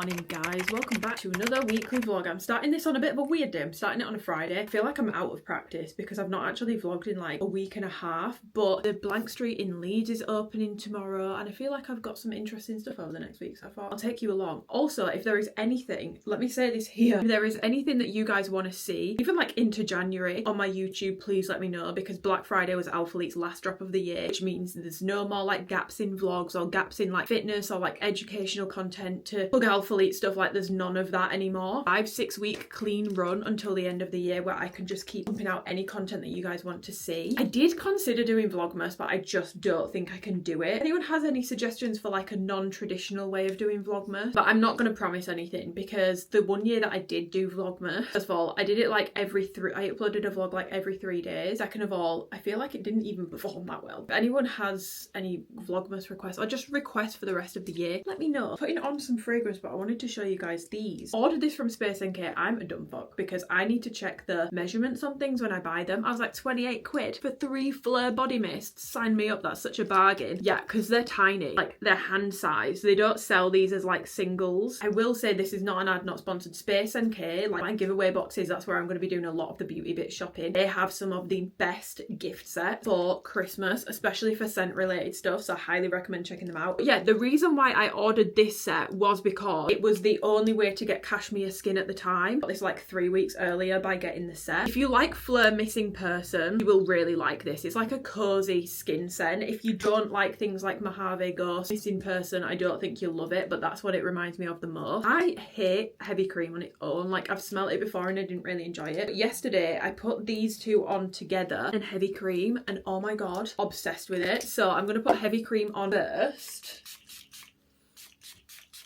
morning guys, welcome back to another weekly vlog. I'm starting this on a bit of a weird day. I'm starting it on a Friday. I feel like I'm out of practice because I've not actually vlogged in like a week and a half, but the Blank Street in Leeds is opening tomorrow and I feel like I've got some interesting stuff over the next week, so I thought I'll take you along. Also, if there is anything, let me say this here, if there is anything that you guys want to see, even like into January on my YouTube, please let me know, because Black Friday was Alpha Elite's last drop of the year, which means there's no more like gaps in vlogs or gaps in like fitness or like educational content to plug Alpha Elite stuff. Like there's none of that anymore. 5-6 week clean run until the end of the year where I can just keep pumping out any content that you guys want to see. I did consider doing Vlogmas, but I just don't think I can do it. If anyone has any suggestions for like a non-traditional way of doing Vlogmas, but I'm not going to promise anything, because the one year that I did do Vlogmas, first of all, I did it like I uploaded a vlog like every 3 days. Second of all, I feel like it didn't even perform that well. If anyone has any Vlogmas requests or just requests for the rest of the year, let me know. Putting on some fragrance, but I wanted to show you guys these. Ordered this from Space NK. I'm a dumb fuck because I need to check the measurements on things when I buy them. I was like, 28 quid for 3 Fleur body mists. Sign me up, that's such a bargain. Yeah, because they're tiny, like they're hand size. They don't sell these as like singles. I will say this is not an ad, not sponsored. Space NK, like my giveaway boxes, that's where I'm going to be doing a lot of the beauty bit shopping. They have some of the best gift sets for Christmas, especially for scent related stuff, so I highly recommend checking them out. But yeah, the reason why I ordered this set was because it was the only way to get cashmere skin at the time. Got this like 3 weeks earlier by getting the set. If you like Fleur Missing Person, you will really like this. It's like a cozy skin scent. If you don't like things like Mojave Ghost, Missing Person, I don't think you'll love it, but that's what it reminds me of the most. I hate heavy cream on its own. Like I've smelled it before and I didn't really enjoy it. But yesterday I put these two on together and heavy cream, and oh my god, obsessed with it. So I'm gonna put heavy cream on first.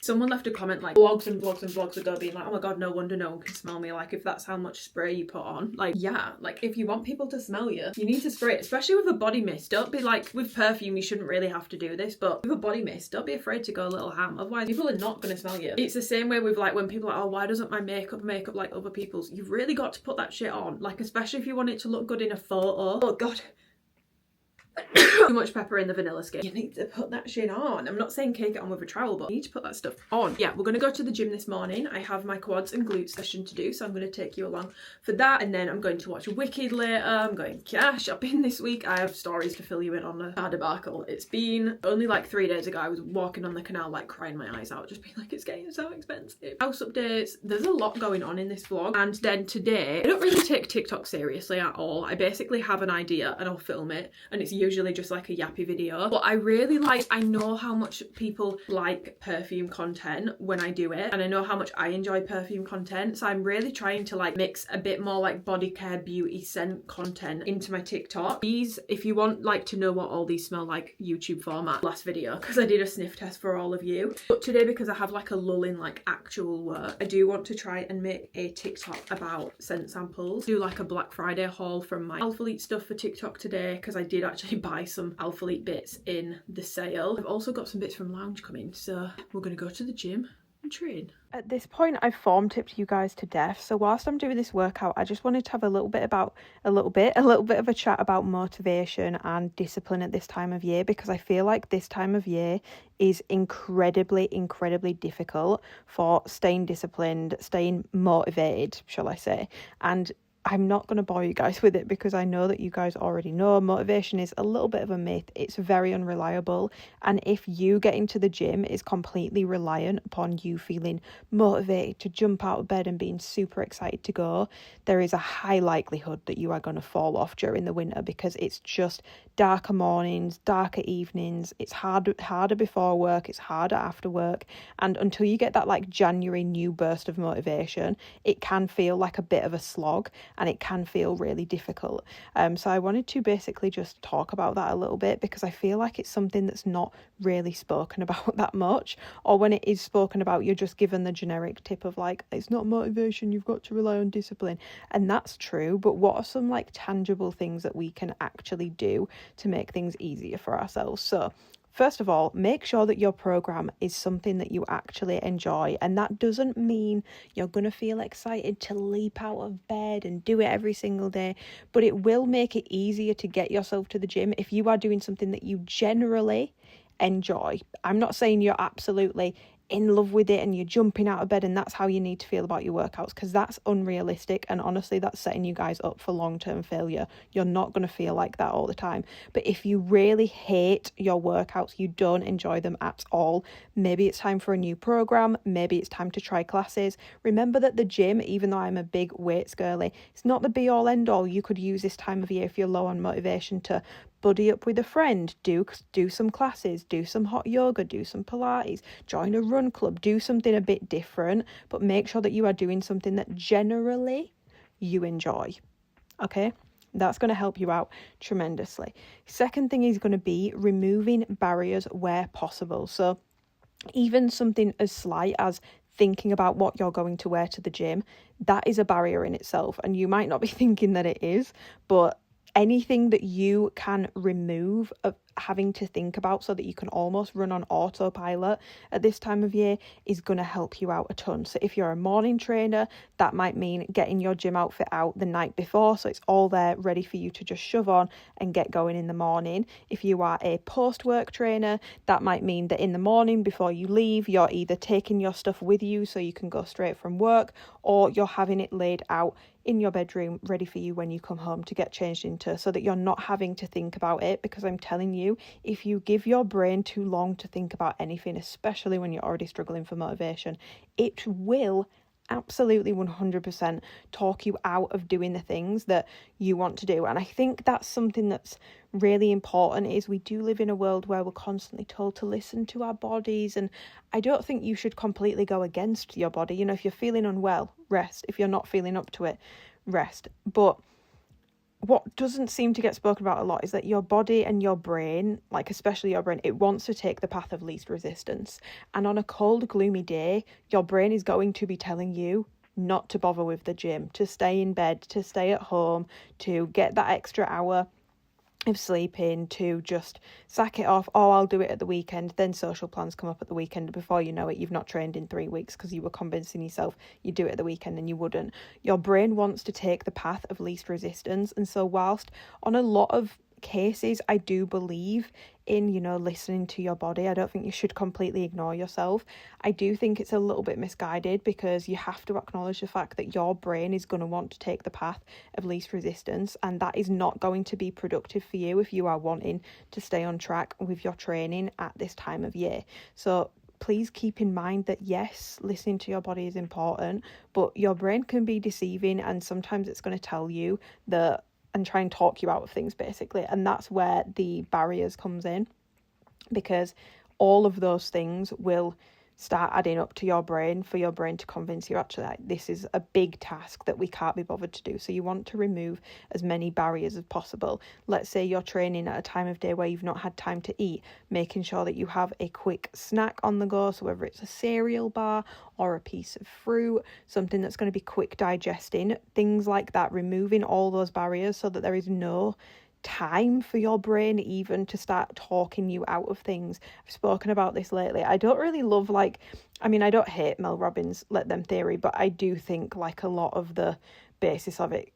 Someone left a comment like vlogs and vlogs and vlogs ago being like, oh my god, no wonder no one can smell me, like if that's how much spray you put on. Like yeah, like if you want people to smell you, you need to spray it, especially with a body mist. Don't be like, with perfume you shouldn't really have to do this, but with a body mist, don't be afraid to go a little ham, otherwise people are not going to smell you. It's the same way with like when people are like, oh, why doesn't my makeup like other people's? You've really got to put that shit on, like especially if you want it to look good in a photo. Oh god. Too much pepper in the vanilla skin. You need to put that shit on. I'm not saying cake it on with a trowel, but you need to put that stuff on. Yeah, we're gonna go to the gym this morning. I have my quads and glutes session to do, so I'm gonna take you along for that, and then I'm going to watch Wicked later. I'm going car shopping this week. I have stories to fill you in on the car debacle. It's been only like 3 days ago I was walking on the canal like crying my eyes out, just being like, it's getting so expensive. House updates, there's a lot going on in this vlog. And then today, I don't really take TikTok seriously at all. I basically have an idea and I'll film it, and it's usually just like a yappy video, but I know how much people like perfume content when I do it, and I know how much I enjoy perfume content, so I'm really trying to like mix a bit more like body care, beauty, scent content into my TikTok. These, if you want like to know what all these smell like, YouTube format, last video, because I did a sniff test for all of you. But today, because I have like a lull in like actual work, I do want to try and make a TikTok about scent samples. Do like a Black Friday haul from my Alpha Elite stuff for TikTok today, because I did actually buy some Alpha Elite bits in the sale. I've also got some bits from Lounge coming, so we're gonna go to the gym and train. At this point I've form tipped you guys to death, so whilst I'm doing this workout I just wanted to have a little bit of a chat about motivation and discipline at this time of year, because I feel like this time of year is incredibly difficult for staying disciplined, staying motivated, shall I say. And I'm not going to bore you guys with it because I know that you guys already know motivation is a little bit of a myth. It's very unreliable. And if you getting to the gym is completely reliant upon you feeling motivated to jump out of bed and being super excited to go, there is a high likelihood that you are going to fall off during the winter, because it's just darker mornings, darker evenings. It's harder before work. It's harder after work. And until you get that like January new burst of motivation, it can feel like a bit of a slog. And it can feel really difficult. So I wanted to basically just talk about that a little bit, because I feel like it's something that's not really spoken about that much, or when it is spoken about you're just given the generic tip of like, it's not motivation, you've got to rely on discipline. And that's true, but what are some like tangible things that we can actually do to make things easier for ourselves? So first of all, make sure that your program is something that you actually enjoy. And that doesn't mean you're going to feel excited to leap out of bed and do it every single day, but it will make it easier to get yourself to the gym if you are doing something that you generally enjoy. I'm not saying you're absolutely in love with it and you're jumping out of bed and that's how you need to feel about your workouts, because that's unrealistic, and honestly that's setting you guys up for long-term failure. You're not going to feel like that all the time. But if you really hate your workouts, you don't enjoy them at all, maybe it's time for a new program, maybe it's time to try classes. Remember that the gym, even though I'm a big weights girly, it's not the be all end all. You could use this time of year, if you're low on motivation, to buddy up with a friend, do some classes, do some hot yoga, do some Pilates, join a run club, do something a bit different, but make sure that you are doing something that generally you enjoy. Okay, that's going to help you out tremendously. Second thing is going to be removing barriers where possible. So even something as slight as thinking about what you're going to wear to the gym, that is a barrier in itself, and you might not be thinking that it is, but anything that you can remove of having to think about so that you can almost run on autopilot at this time of year is going to help you out a ton. So if you're a morning trainer, that might mean getting your gym outfit out the night before so it's all there ready for you to just shove on and get going in the morning. If you are a post-work trainer, that might mean that in the morning before you leave, you're either taking your stuff with you so you can go straight from work, or you're having it laid out in your bedroom ready for you when you come home to get changed into, so that you're not having to think about it. Because I'm telling you, if you give your brain too long to think about anything, especially when you're already struggling for motivation, it will absolutely 100% talk you out of doing the things that you want to do. And I think that's something that's really important, is we do live in a world where we're constantly told to listen to our bodies, and I don't think you should completely go against your body. You know, if you're feeling unwell, rest. If you're not feeling up to it, rest. But what doesn't seem to get spoken about a lot is that your body and your brain, like especially your brain, it wants to take the path of least resistance. And on a cold, gloomy day, your brain is going to be telling you not to bother with the gym, to stay in bed, to stay at home, to get that extra hour of sleeping, to just sack it off. Oh, I'll do it at the weekend. Then social plans come up at the weekend. Before you know it, you've not trained in 3 weeks because you were convincing yourself you'd do it at the weekend and you wouldn't. Your brain wants to take the path of least resistance. And so whilst on a lot of cases I do believe in, you know, listening to your body, I don't think you should completely ignore yourself. I do think it's a little bit misguided, because you have to acknowledge the fact that your brain is going to want to take the path of least resistance, and that is not going to be productive for you if you are wanting to stay on track with your training at this time of year. So please keep in mind that yes, listening to your body is important, but your brain can be deceiving, and sometimes it's going to tell you that and try and talk you out of things, basically. And that's where the barriers comes in, because all of those things will start adding up to your brain for your brain to convince you actually like, this is a big task that we can't be bothered to do. So you want to remove as many barriers as possible. Let's say you're training at a time of day where you've not had time to eat, making sure that you have a quick snack on the go. So whether it's a cereal bar or a piece of fruit, something that's going to be quick digesting, things like that, removing all those barriers so that there is no time for your brain even to start talking you out of things. I've spoken about this lately. I don't really love, like, I mean, I don't hate Mel Robbins' Let Them theory, but I do think like a lot of the basis of it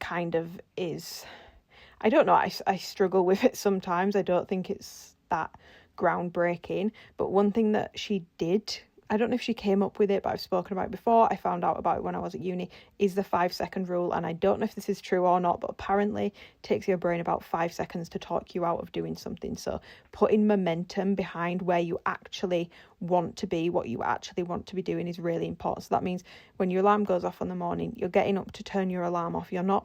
kind of is, I don't know, I struggle with it sometimes. I don't think it's that groundbreaking, but one thing that she did, I don't know if she came up with it, but I've spoken about it before, I found out about it when I was at uni, is the 5-second rule. And I don't know if this is true or not, but apparently it takes your brain about 5 seconds to talk you out of doing something. So putting momentum behind where you actually want to be, what you actually want to be doing, is really important. So that means when your alarm goes off in the morning, you're getting up to turn your alarm off. You're not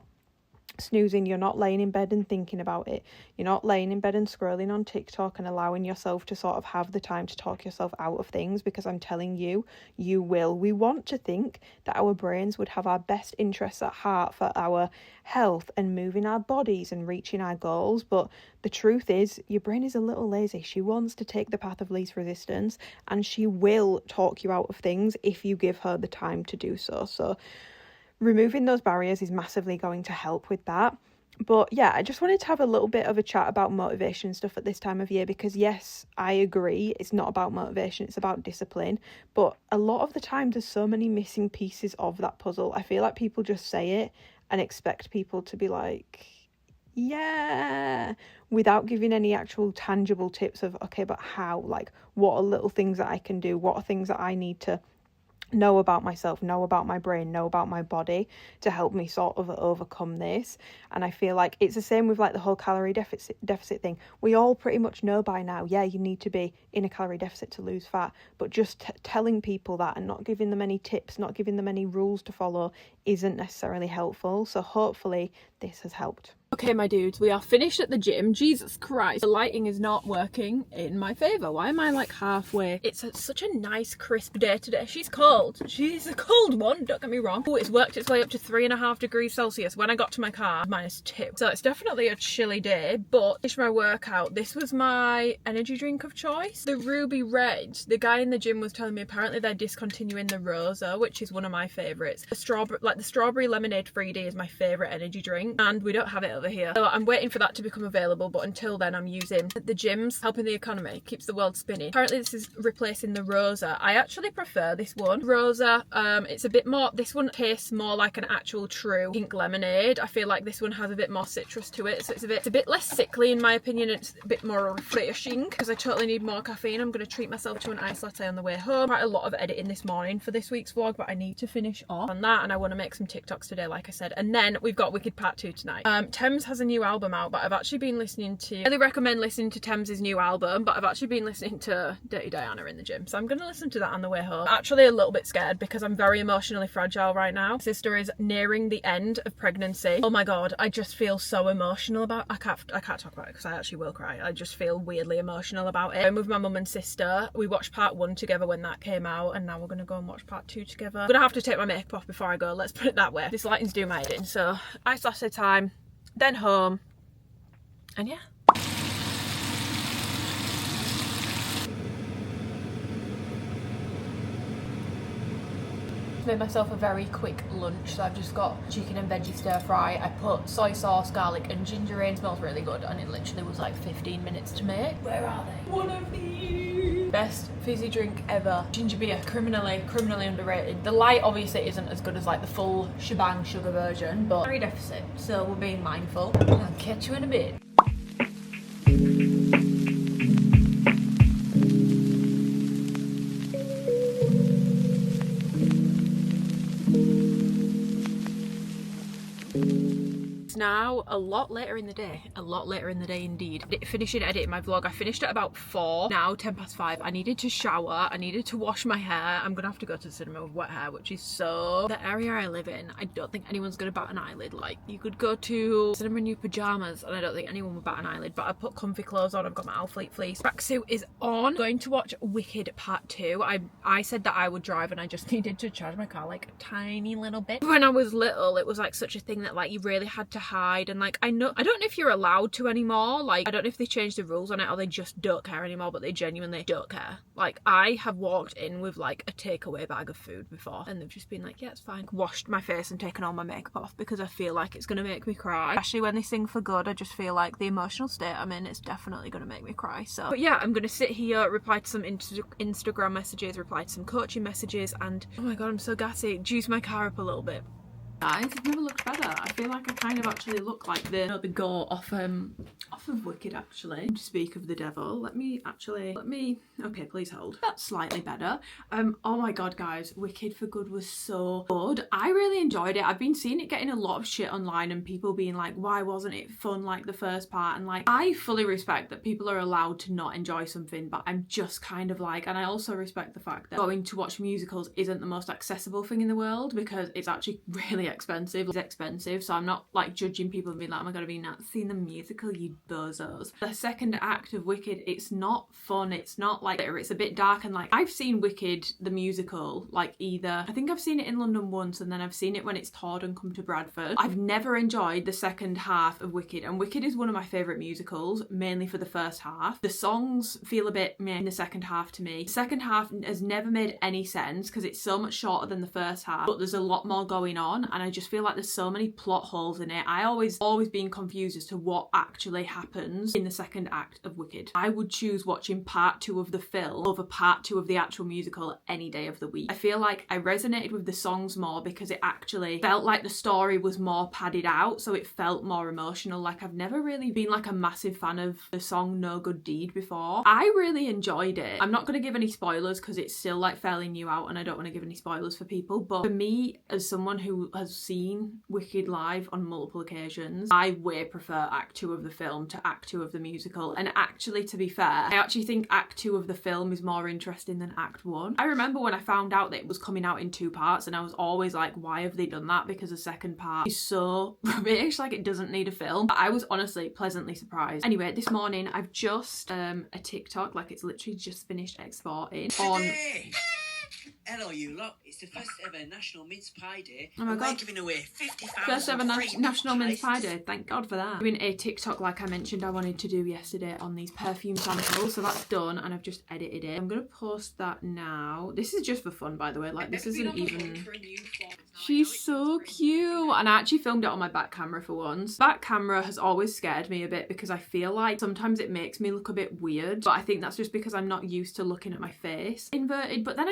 snoozing, you're not laying in bed and thinking about it, you're not laying in bed and scrolling on TikTok and allowing yourself to sort of have the time to talk yourself out of things, because I'm telling you, you will. We want to think that our brains would have our best interests at heart for our health and moving our bodies and reaching our goals, but the truth is your brain is a little lazy. She wants to take the path of least resistance, and she will talk you out of things if you give her the time to do so. So removing those barriers is massively going to help with that. But yeah, I just wanted to have a little bit of a chat about motivation stuff at this time of year, because yes, I agree, it's not about motivation, it's about discipline. But a lot of the time there's so many missing pieces of that puzzle. I feel like people just say it and expect people to be like, yeah, without giving any actual tangible tips of, okay, but how, like, what are little things that I can do, what are things that I need to know about myself, know about my brain, know about my body to help me sort of overcome this. And I feel like it's the same with like the whole calorie deficit thing. We all pretty much know by now, yeah, you need to be in a calorie deficit to lose fat, but just telling people that and not giving them any tips, not giving them any rules to follow isn't necessarily helpful. So hopefully this has helped. Okay, my dudes, we are finished at the gym. Jesus Christ, the lighting is not working in my favour. Why am I like halfway? It's such a nice crisp day today. She's cold. She's a cold one, don't get me wrong. Oh, it's worked its way up to 3.5 degrees Celsius. When I got to my car, -2. So it's definitely a chilly day, but finished my workout. This was my energy drink of choice. The Ruby Red. The guy in the gym was telling me apparently they're discontinuing the Rosa, which is one of my favourites. The strawberry lemonade 3D is my favourite energy drink, and we don't have it over here. So I'm waiting for that to become available, but until then I'm using the gyms, helping the economy, keeps the world spinning. Apparently this is replacing the Rosa. I actually prefer this one. Rosa, it's a bit more, this one tastes more like an actual true pink lemonade. I feel like this one has a bit more citrus to it, so it's a bit less sickly in my opinion. It's a bit more refreshing because I totally need more caffeine. I'm going to treat myself to an iced latte on the way home. Quite a lot of editing this morning for this week's vlog, but I need to finish off on that, and I want to make some TikToks today, like I said. And then we've got Wicked Part 2 tonight. Thames has a new album out, but I've actually been listening to, I really recommend listening to Thames' new album, but I've actually been listening to Dirty Diana in the gym, so I'm going to listen to that on the way home. I'm actually a little bit scared because I'm very emotionally fragile right now. My sister is nearing the end of pregnancy. Oh my god, I just feel so emotional about, I can't talk about it because I actually will cry. I just feel weirdly emotional about it. I'm with my mum and sister. We watched part 1 together when that came out, and now we're going to go and watch part 2 together. I'm going to have to take my makeup off before I go, let's put it that way. This lighting's doing my head in, so iced latte time, then home, and yeah. Made myself a very quick lunch, so I've just got chicken and veggie stir fry. I put soy sauce, garlic and ginger in. It smells really good, and it literally was like 15 minutes to make. Where are they? One of these. Best fizzy drink ever. Ginger beer, criminally underrated. The light obviously isn't as good as like the full shebang sugar version, but calorie deficit, so we're being mindful. I'll catch you in a bit. Now a lot later in the day indeed. Finishing editing my vlog, I finished at about 4, now 5:10. I needed to shower, I needed to wash my hair. I'm gonna have to go to the cinema with wet hair, which is so, the area I live in, I don't think anyone's gonna bat an eyelid. Like, you could go to cinema in your pajamas and I don't think anyone would bat an eyelid, but I put comfy clothes on. I've got my Alfleet fleece tracksuit is on. Going to watch Wicked Part 2. I said that I would drive and I just needed to charge my car like a tiny little bit. When I was little, it was like such a thing that like you really had to hide, and like I don't know if you're allowed to anymore. Like, I don't know if they changed the rules on it or they just don't care anymore, but they genuinely don't care. Like, I have walked in with like a takeaway bag of food before and they've just been like, yeah, it's fine. Washed my face and taken all my makeup off because I feel like it's gonna make me cry, especially when they sing For Good. I just feel like the emotional state I'm in, it's definitely gonna make me cry. So, but yeah, I'm gonna sit here, reply to some Instagram messages, reply to some coaching messages, and oh my god, I'm so gassy. Juice my car up a little bit. Guys, I've never looked better. I feel like I kind of actually look like the goat off of Wicked, actually. To speak of the devil, let me, okay, please hold. That's slightly better. Oh my god, guys, Wicked for Good was so good. I really enjoyed it. I've been seeing it getting a lot of shit online and people being like, why wasn't it fun like the first part? And like, I fully respect that people are allowed to not enjoy something, but I'm just kind of like, and I also respect the fact that going to watch musicals isn't the most accessible thing in the world because it's actually really expensive. It's expensive, so I'm not like judging people and being like, oh my god, have you not seen the musical, you bozos? The second act of Wicked, it's not fun, it's not like, it's a bit dark, and like, I've seen Wicked the musical, like either, I think I've seen it in London once and then I've seen it when it's toured and come to Bradford. I've never enjoyed the second half of Wicked, and Wicked is one of my favourite musicals, mainly for the first half. The songs feel a bit meh in the second half to me. The second half has never made any sense because it's so much shorter than the first half, but there's a lot more going on, and I just feel like there's so many plot holes in it. I always been confused as to what actually happens in the second act of Wicked. I would choose watching part 2 of the film over part 2 of the actual musical any day of the week. I feel like I resonated with the songs more because it actually felt like the story was more padded out, so it felt more emotional. Like, I've never really been like a massive fan of the song No Good Deed before. I really enjoyed it. I'm not going to give any spoilers because it's still like fairly new out and I don't want to give any spoilers for people, but for me, as someone who has seen Wicked live on multiple occasions, I way prefer Act 2 of the film to Act 2 of the musical. And actually, to be fair, I actually think Act 2 of the film is more interesting than Act 1. I remember when I found out that it was coming out in 2 parts and I was always like, why have they done that? Because the second part is so rubbish, like it doesn't need a film. But I was honestly pleasantly surprised. Anyway, this morning I've just a TikTok, like it's literally just finished exporting on... Hello, you lot. It's the first ever National Mince Pie Day. Oh my God. We're giving away 50,000 First ever National Mince Pie pies. Day. Thank God for that. Doing a TikTok like I mentioned I wanted to do yesterday on these perfume samples. So that's done and I've just edited it. I'm going to post that now. This is just for fun, by the way. Like, this isn't even... She's so cute. And I actually filmed it on my back camera for once. Back camera has always scared me a bit because I feel like sometimes it makes me look a bit weird. But I think that's just because I'm not used to looking at my face inverted. But then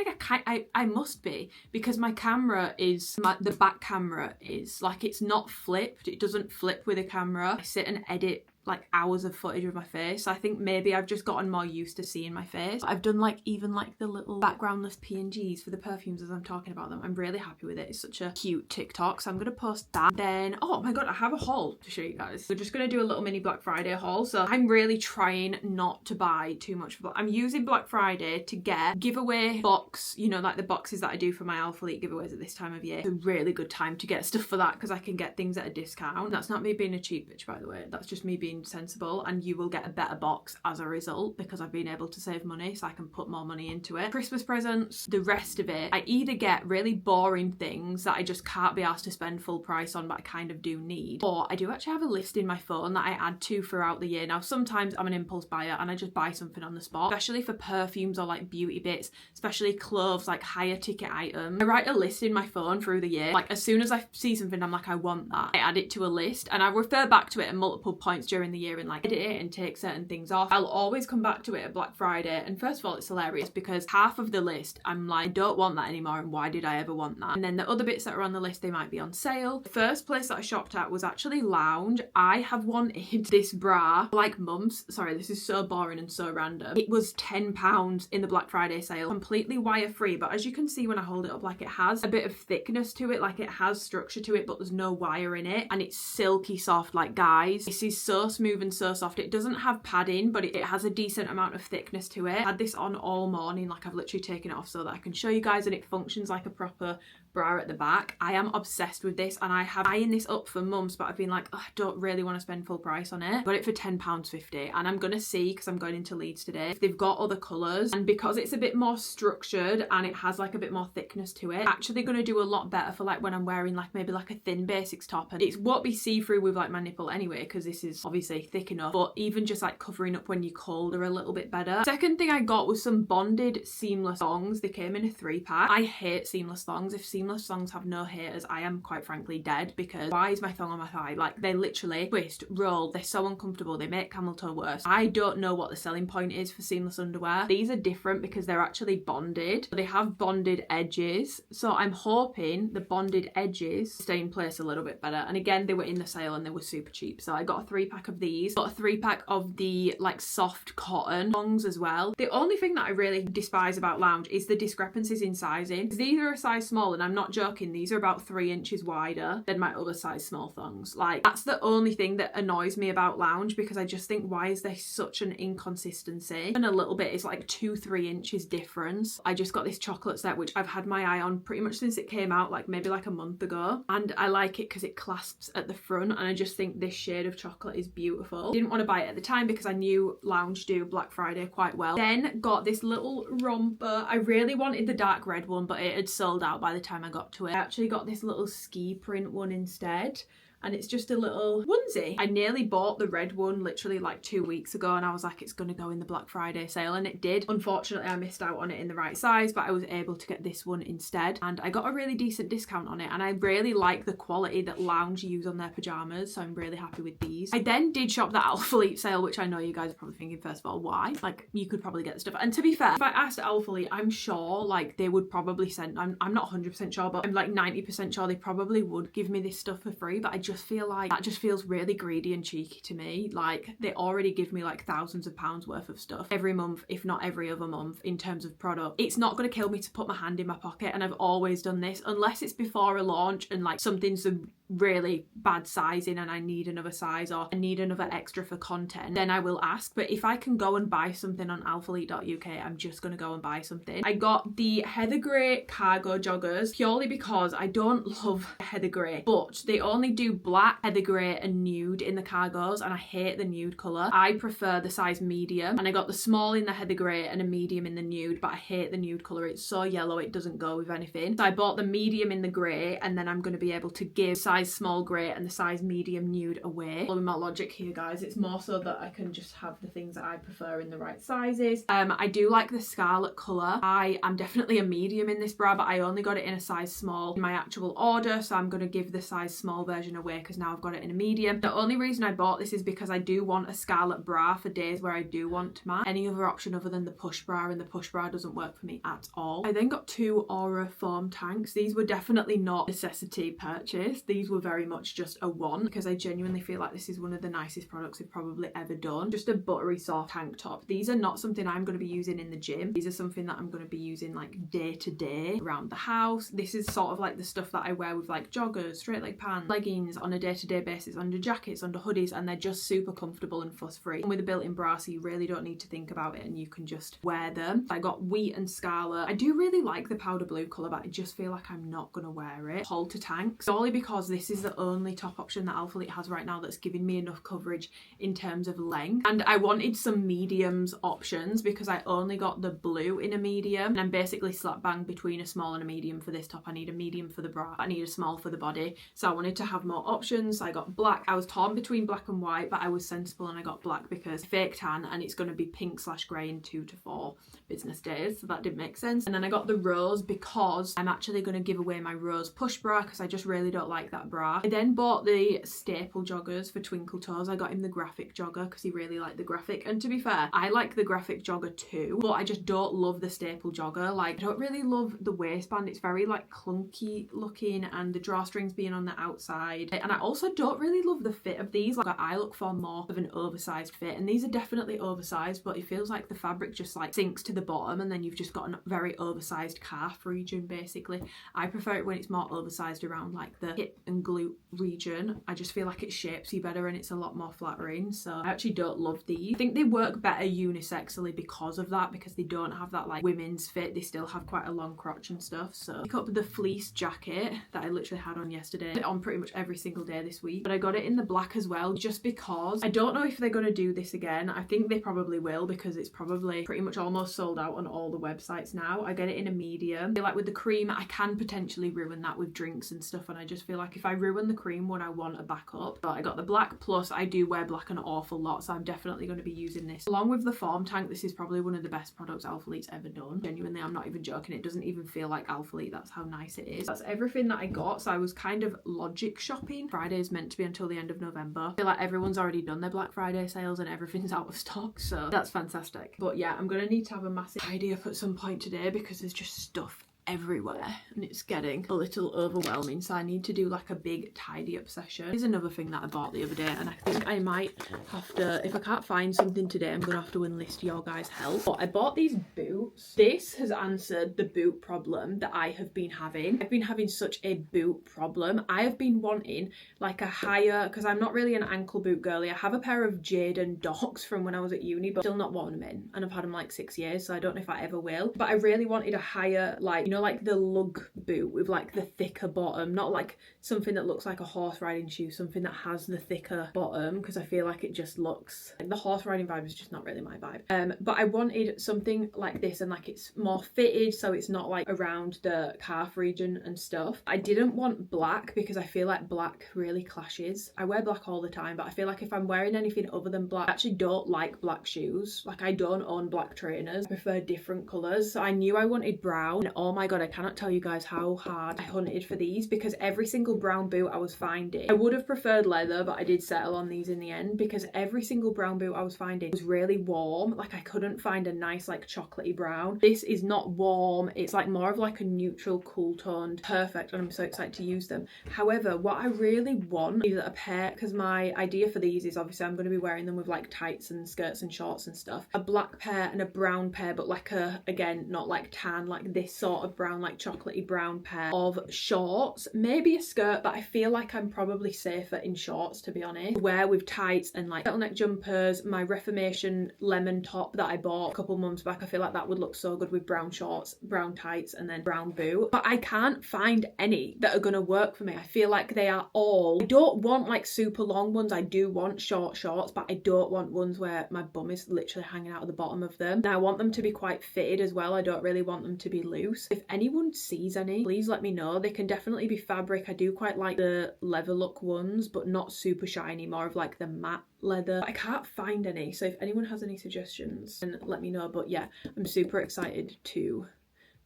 I must be, because my camera is, the back camera is, like, it's not flipped. It doesn't flip with a camera. I sit and edit like hours of footage of my face. So I think maybe I've just gotten more used to seeing my face. I've done like even like the little backgroundless PNGs for the perfumes as I'm talking about them. I'm really happy with it. It's such a cute TikTok. So I'm gonna post that. Then, oh my God, I have a haul to show you guys. We're just gonna do a little mini Black Friday haul. So I'm really trying not to buy too much. I'm using Black Friday to get giveaway box, you know, like the boxes that I do for my Alpha Elite giveaways at this time of year. It's a really good time to get stuff for that because I can get things at a discount. That's not me being a cheap bitch, by the way. That's just me being sensible, and you will get a better box as a result because I've been able to save money so I can put more money into it. Christmas presents, the rest of it, I either get really boring things that I just can't be asked to spend full price on but I kind of do need, or I do actually have a list in my phone that I add to throughout the year. Now sometimes I'm an impulse buyer and I just buy something on the spot, especially for perfumes or like beauty bits, especially clothes, like higher ticket items. I write a list in my phone through the year. Like as soon as I see something I'm like, I want that, I add it to a list and I refer back to it at multiple points during the year and like edit it and take certain things off. I'll always come back to it at Black Friday, and first of all it's hilarious because half of the list I'm like, I don't want that anymore and why did I ever want that? And then the other bits that are on the list, they might be on sale. The first place that I shopped at was actually Lounge. I have wanted this bra for like months. Sorry, this is so boring and so random. It was £10 in the Black Friday sale, completely wire free, but as you can see when I hold it up, like it has a bit of thickness to it, like it has structure to it, but there's no wire in it and it's silky soft. Like guys, this is so smooth and so soft. It doesn't have padding but it has a decent amount of thickness to it. I had this on all morning, like I've literally taken it off so that I can show you guys, and it functions like a proper bra at the back. I am obsessed with this and I have eyeing this up for months, but I've been like, oh, I don't really want to spend full price on it. Got it for £10.50 and I'm gonna see, because I'm going into Leeds today, if they've got other colours, and because it's a bit more structured and it has like a bit more thickness to it, actually gonna do a lot better for like when I'm wearing like maybe like a thin basics top, and it won't be see-through with like my nipple anyway because this is obviously thick enough, but even just like covering up when you're cold are a little bit better. Second thing I got was some bonded seamless thongs. They came in a 3-pack. I hate seamless thongs. If seamless thongs have no haters, I am quite frankly dead, because why is my thong on my thigh? Like they literally twist, roll, they're so uncomfortable, they make camel toe worse. I don't know what the selling point is for seamless underwear. These are different because they're actually bonded. They have bonded edges, so I'm hoping the bonded edges stay in place a little bit better. And again, they were in the sale and they were super cheap, so I got a 3-pack of these. Got a 3-pack of the like soft cotton thongs as well. The only thing that I really despise about Lounge is the discrepancies in sizing. These are a size small and I'm not joking, these are about 3 inches wider than my other size small thongs. Like that's the only thing that annoys me about Lounge, because I just think, why is there such an inconsistency? And a little bit, it's like 2-3 inches difference. I just got this chocolate set which I've had my eye on pretty much since it came out, like maybe like a month ago, and I like it because it clasps at the front and I just think this shade of chocolate is beautiful. Didn't want to buy it at the time because I knew Lounge do Black Friday quite well. Then got this little romper. I really wanted the dark red one but it had sold out by the time I got to it. I actually got this little ski print one instead, and it's just a little onesie. I nearly bought the red one literally like 2 weeks ago, and I was like, it's gonna go in the Black Friday sale, and it did. Unfortunately, I missed out on it in the right size, but I was able to get this one instead, and I got a really decent discount on it, and I really like the quality that Lounge use on their pajamas, so I'm really happy with these. I then did shop the Alphalete sale, which I know you guys are probably thinking, first of all, why? Like, you could probably get the stuff, and to be fair, if I asked Alphalete, I'm sure like they would probably send, I'm not 100% sure, but I'm like 90% sure they probably would give me this stuff for free, but I just feel like that just feels really greedy and cheeky to me. Like, they already give me like thousands of pounds worth of stuff every month, if not every other month, in terms of product. It's not going to kill me to put my hand in my pocket, and I've always done this, unless it's before a launch and like something's a really bad sizing and I need another size, or I need another extra for content, then I will ask. But if I can go and buy something on alphalete.uk, I'm just gonna go and buy something. I got the heather grey cargo joggers purely because I don't love heather grey, but they only do black, heather grey and nude in the cargos, and I hate the nude colour. I prefer the size medium, and I got the small in the heather grey and a medium in the nude, but I hate the nude colour. It's so yellow, it doesn't go with anything. So I bought the medium in the grey, and then I'm going to be able to give size small grey and the size medium nude away. Following my logic here, guys, it's more so that I can just have the things that I prefer in the right sizes. I do like the scarlet colour. I am definitely a medium in this bra, but I only got it in a size small in my actual order, so I'm going to give the size small version away because now I've got it in a medium. The only reason I bought this is because I do want a scarlet bra for days where I do want to match. Any other option other than the push bra, and the push bra doesn't work for me at all. I then got 2 Aura foam tanks. These were definitely not necessity purchase. These were very much just a want, because I genuinely feel like this is one of the nicest products I've probably ever done. Just a buttery soft tank top. These are not something I'm going to be using in the gym. These are something that I'm going to be using like day to day around the house. This is sort of like the stuff that I wear with like joggers, straight leg pants, leggings on a day-to-day basis, under jackets, under hoodies, and they're just super comfortable and fuss free. And with a built-in bra, so you really don't need to think about it and you can just wear them. I got wheat and scarlet. I do really like the powder blue colour, but I just feel like I'm not going to wear it. Halter tanks, solely because this is the only top option that Alphalete has right now that's giving me enough coverage in terms of length. And I wanted some mediums options because I only got the blue in a medium, and I'm basically slap bang between a small and a medium for this top. I need a medium for the bra, I need a small for the body, so I wanted to have more options. I got black. I was torn between black and white, but I was sensible and I got black because fake tan, and it's going to be pink/grey in 2 to 4 business days, so that didn't make sense. And then I got the rose because I'm actually going to give away my rose push bra because I just really don't like that bra. I then bought the staple joggers for Twinkle Toes. I got him the graphic jogger because he really liked the graphic, and to be fair, I like the graphic jogger too, but I just don't love the staple jogger. Like, I don't really love the waistband. It's very like clunky looking, and the drawstrings being on the outside, and I also don't really love the fit of these. Like, I look for more of an oversized fit, and these are definitely oversized, but it feels like the fabric just like sinks to the bottom, and then you've just got a very oversized calf region basically. I prefer it when it's more oversized around like the hip and glute region. I just feel like it shapes you better and it's a lot more flattering, so I actually don't love these. I think they work better unisexually because of that, because they don't have that like women's fit. They still have quite a long crotch and stuff. So I picked up the fleece jacket that I literally had on yesterday. I had it on pretty much every single day this week, but I got it in the black as well, just because I don't know if they're going to do this again. I think they probably will, because it's probably pretty much almost sold out on all the websites now. I get it in a medium. I feel like with the cream, I can potentially ruin that with drinks and stuff, and I just feel like if I ruin the cream one, I want a backup. But I got the black, plus I do wear black an awful lot, so I'm definitely going to be using this along with the foam tank. This is probably one of the best products Alphalete's ever done. Genuinely, I'm not even joking. It doesn't even feel like Alphalete. That's how nice it is. That's everything that I got. So I was kind of logic shopping. Friday is meant to be until the end of November. I feel like everyone's already done their Black Friday sales and everything's out of stock, so that's fantastic. But yeah, I'm gonna need to have a massive tidy up at some point today because there's just stuff everywhere and it's getting a little overwhelming, so I need to do like a big tidy up session. Here's another thing that I bought the other day, and I think I might have to, if I can't find something today, I'm gonna have to enlist your guys' help. But I bought these boots. This has answered the boot problem that I have been having. I've been having such a boot problem. I have been wanting like a higher, because I'm not really an ankle boot girly. I have a pair of Jaden Docks from when I was at uni, but still not worn them in, and I've had them like 6 years, so I don't know if I ever will. But I really wanted a higher, like, you know, know, like the lug boot with like the thicker bottom, not like something that looks like a horse riding shoe, something that has the thicker bottom, because I feel like it just looks like the horse riding vibe is just not really my vibe. But I wanted something like this, and like it's more fitted, so it's not like around the calf region and stuff. I didn't want black because I feel like black really clashes. I wear black all the time, but I feel like if I'm wearing anything other than black, I actually don't like black shoes. Like I don't own black trainers. I prefer different colours. So I knew I wanted brown, and oh my god, I cannot tell you guys how hard I hunted for these, because every single brown boot I was finding, I would have preferred leather, but I did settle on these in the end, because every single brown boot I was finding was really warm. Like I couldn't find a nice like chocolatey brown. This is not warm, it's like more of like a neutral cool toned. Perfect, and I'm so excited to use them. However, what I really want is a pair, because my idea for these is obviously I'm going to be wearing them with like tights and skirts and shorts and stuff. A black pair and a brown pair, but like a, again, not like tan, like this sort of brown, like chocolatey brown pair of shorts. Maybe a skirt, but I feel like I'm probably safer in shorts, to be honest. Wear with tights and like turtleneck jumpers. My Reformation lemon top that I bought a couple months back, I feel like that would look so good with brown shorts, brown tights, and then brown boot. But I can't find any that are gonna work for me. I feel like they are all, I don't want like super long ones. I do want short shorts, but I don't want ones where my bum is literally hanging out of the bottom of them. And I want them to be quite fitted as well. I don't really want them to be loose. If anyone sees any, please let me know. They can definitely be fabric. I do quite like the leather look ones, but not super shiny, more of like the matte leather. I can't find any, so if anyone has any suggestions, then let me know. But yeah, I'm super excited to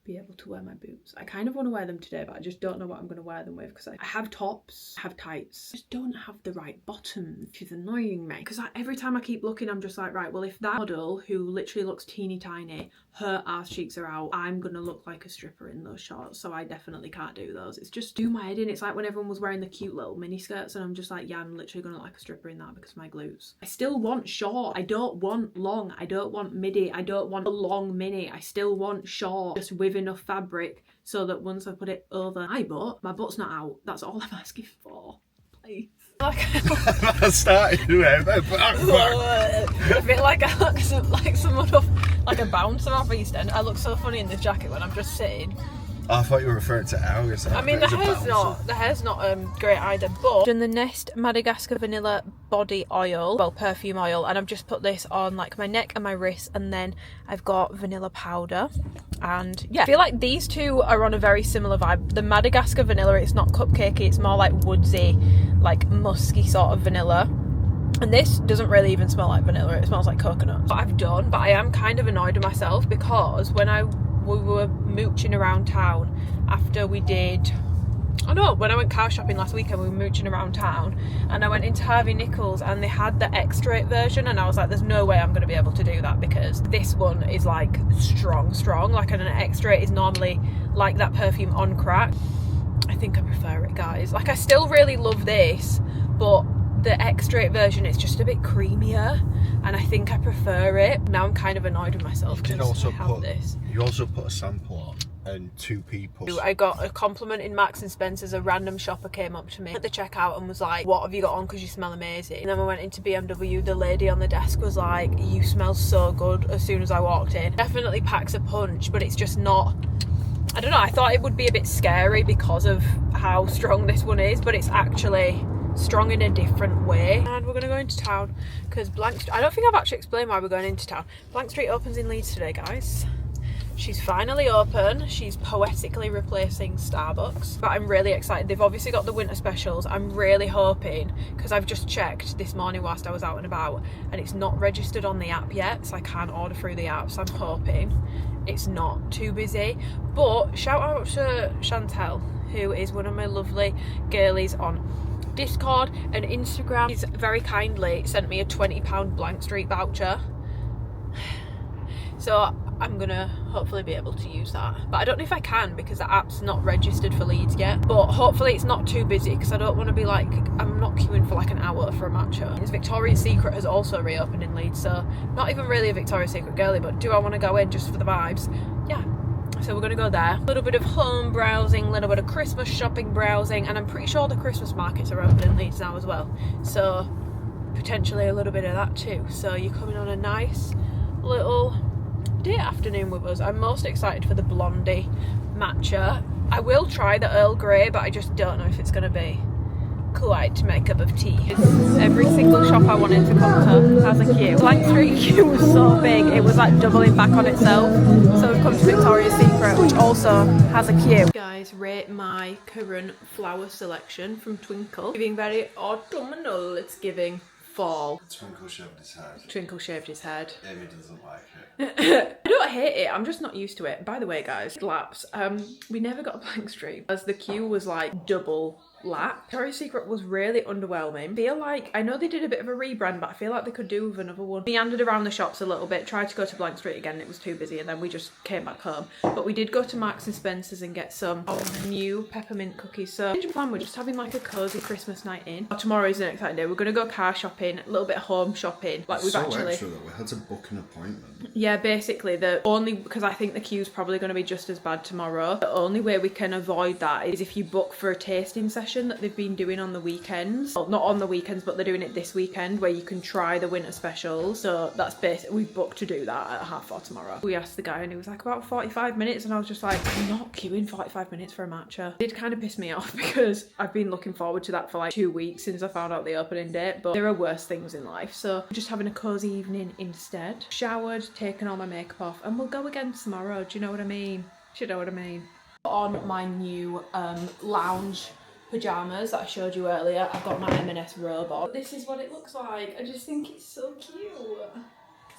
be able to wear my boots. I kind of want to wear them today, but I just don't know what I'm going to wear them with, because I have tops, I have tights, I just don't have the right bottom, which is annoying me, because every time I keep looking, I'm just like, right, well, if that model who literally looks teeny tiny, her ass cheeks are out, I'm gonna look like a stripper in those shorts, so I definitely can't do those. It's just do my head in. It's like when everyone was wearing the cute little mini skirts, and I'm just like, yeah, I'm literally gonna look like a stripper in that because of my glutes. I still want short. I don't want long. I don't want midi. I don't want a long mini. I still want short, just with enough fabric so that once I put it over my butt, my butt's not out. That's all I'm asking for, please. I started doing it. I feel like I look like someone off, like a bouncer off East End. I look so funny in this jacket when I'm just sitting. I thought you were referring to August. I mean, the hair's not great either, but I've done the Nest Madagascar Vanilla Body Oil, well, perfume oil, and I've just put this on like my neck and my wrists, and then I've got vanilla powder. And yeah, I feel like these two are on a very similar vibe. The Madagascar Vanilla, it's not cupcakey, it's more like woodsy, like musky sort of vanilla. And this doesn't really even smell like vanilla, it smells like coconut. What I've done, but I am kind of annoyed with myself, because when we were mooching around town after we did, when I went car shopping last weekend, we were mooching around town, and I went into Harvey Nichols and they had the extra version, and I was like, there's no way I'm going to be able to do that, because this one is like strong, like an extra is normally like that perfume on crack. I think I prefer it, guys. Like, I still really love this, but the extra version is just a bit creamier, and I think I prefer it. Now I'm kind of annoyed with myself because I have this. You also put a sample on, and two people. I got a compliment in Marks and Spencer's. A random shopper came up to me at the checkout and was like, what have you got on, because you smell amazing. And then I went into BMW, the lady on the desk was like, you smell so good, as soon as I walked in. Definitely packs a punch, but it's just not, I don't know, I thought it would be a bit scary because of how strong this one is, but it's actually strong in a different way. And we're going to go into town because I don't think I've actually explained why we're going into town. Blank Street opens in Leeds today, guys. She's finally open. She's poetically replacing Starbucks, but I'm really excited. They've obviously got the winter specials. I'm really hoping, because I've just checked this morning whilst I was out and about, and it's not registered on the app yet, so I can't order through the app, so I'm hoping it's not too busy. But shout out to Chantel, who is one of my lovely girlies on Discord and Instagram. She's very kindly sent me a £20 Blank Street voucher, so I'm gonna hopefully be able to use that, but I don't know if I can because the app's not registered for Leeds yet. But hopefully it's not too busy, because I don't want to be like, I'm not queuing for like an hour for a matcha. Victoria's Secret has also reopened in Leeds, so not even really a Victoria's Secret girly, but do I want to go in just for the vibes? Yeah, so we're gonna go there. A little bit of home browsing, a little bit of Christmas shopping browsing, and I'm pretty sure the Christmas markets are open in Leeds now as well, so potentially a little bit of that too. So you're coming on a nice little date afternoon with us. I'm most excited for the Blondie matcha. I will try the Earl Grey, but I just don't know if it's going to be quite my cup of tea. Every single shop I wanted to come to has a queue. Blank Street queue was so big, it was like doubling back on itself. So we've come to Victoria's Secret, which also has a queue. Guys, rate my current flower selection from Twinkle. Giving very autumnal, it's giving fall. Twinkle shaved his head. Twinkle shaved his head. Amy doesn't like it. I don't hate it, I'm just not used to it. By the way, guys, laps. We never got a Blank Street as the queue was like double lap. Victoria's Secret was really underwhelming. I feel like, I know they did a bit of a rebrand, but I feel like they could do with another one. We meandered around the shops a little bit, tried to go to Blank Street again, it was too busy, and then we just came back home. But we did go to Marks and Spencer's and get some new peppermint cookies. So we're just having like a cozy Christmas night in. Tomorrow is an exciting day. We're gonna go car shopping, a little bit of home shopping. Like we've actually extra that we had to book an appointment. Yeah, basically the only, because I think the queue's probably going to be just as bad tomorrow. The only way we can avoid that is if you book for a tasting session that they've been doing on the weekends. Well, not on the weekends, but they're doing it this weekend where you can try the winter specials. So that's basically, we've booked to do that at 4:30 tomorrow. We asked the guy and he was like about 45 minutes and I was just like, I'm not queuing 45 minutes for a matcha. It did kind of piss me off because I've been looking forward to that for like 2 weeks since I found out the opening date, but there are worse things in life. So just having a cozy evening instead. Showered, taken all my makeup off, and we'll go again tomorrow. Do you know what I mean? Do you know what I mean? On my new lounge pyjamas that I showed you earlier, I've got my M&S robe on. This is what it looks like. I just think it's so cute.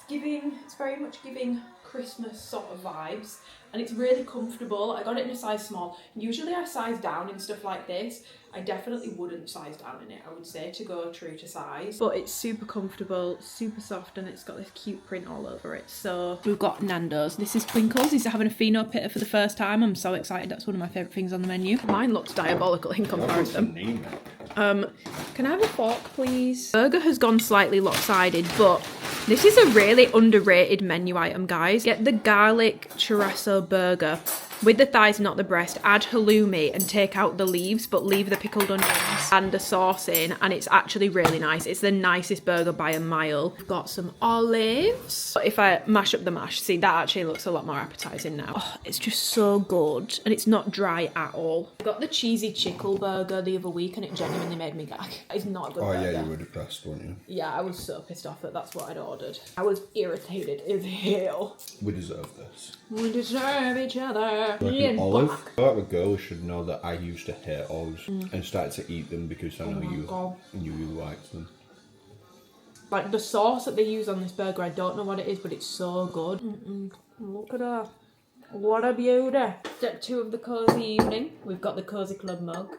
It's very much giving Christmas sort of vibes, and it's really comfortable. I got it in a size small. Usually I size down in stuff like this. I definitely wouldn't size down in it, I would say, to go true to size. But it's super comfortable, super soft, and it's got this cute print all over it. So we've got Nando's. This is Twinkles. He's having a pheno pitta for the first time. I'm so excited. That's one of my favourite things on the menu. Mine looks diabolical in comparison. Can I have a fork, please? Burger has gone slightly lopsided, but this is a really underrated menu item, guys. Get the garlic chorizo burger with the thighs, not the breast. Add halloumi and take out the leaves, but leave the pickled onions and the sauce in, and it's actually really nice. It's the nicest burger by a mile. We've got some olives. If I mash up the mash, see, that actually looks a lot more appetizing now. Oh, it's just so good, and it's not dry at all. I got the cheesy chickle burger the other week, and it genuinely made me gag. It's not a good burger. Oh yeah, you were depressed, weren't you? Yeah, I was so pissed off that that's what I'd ordered. I was irritated as hell. We deserve this. We deserve each other. Like an olive. I feel like the girls should know that I used to hate olives and started to eat them because I know you really liked them. Like the sauce that they use on this burger, I don't know what it is, but it's so good. Look at her. What a beauty. Step 2 of the cozy evening. We've got the cozy club mug.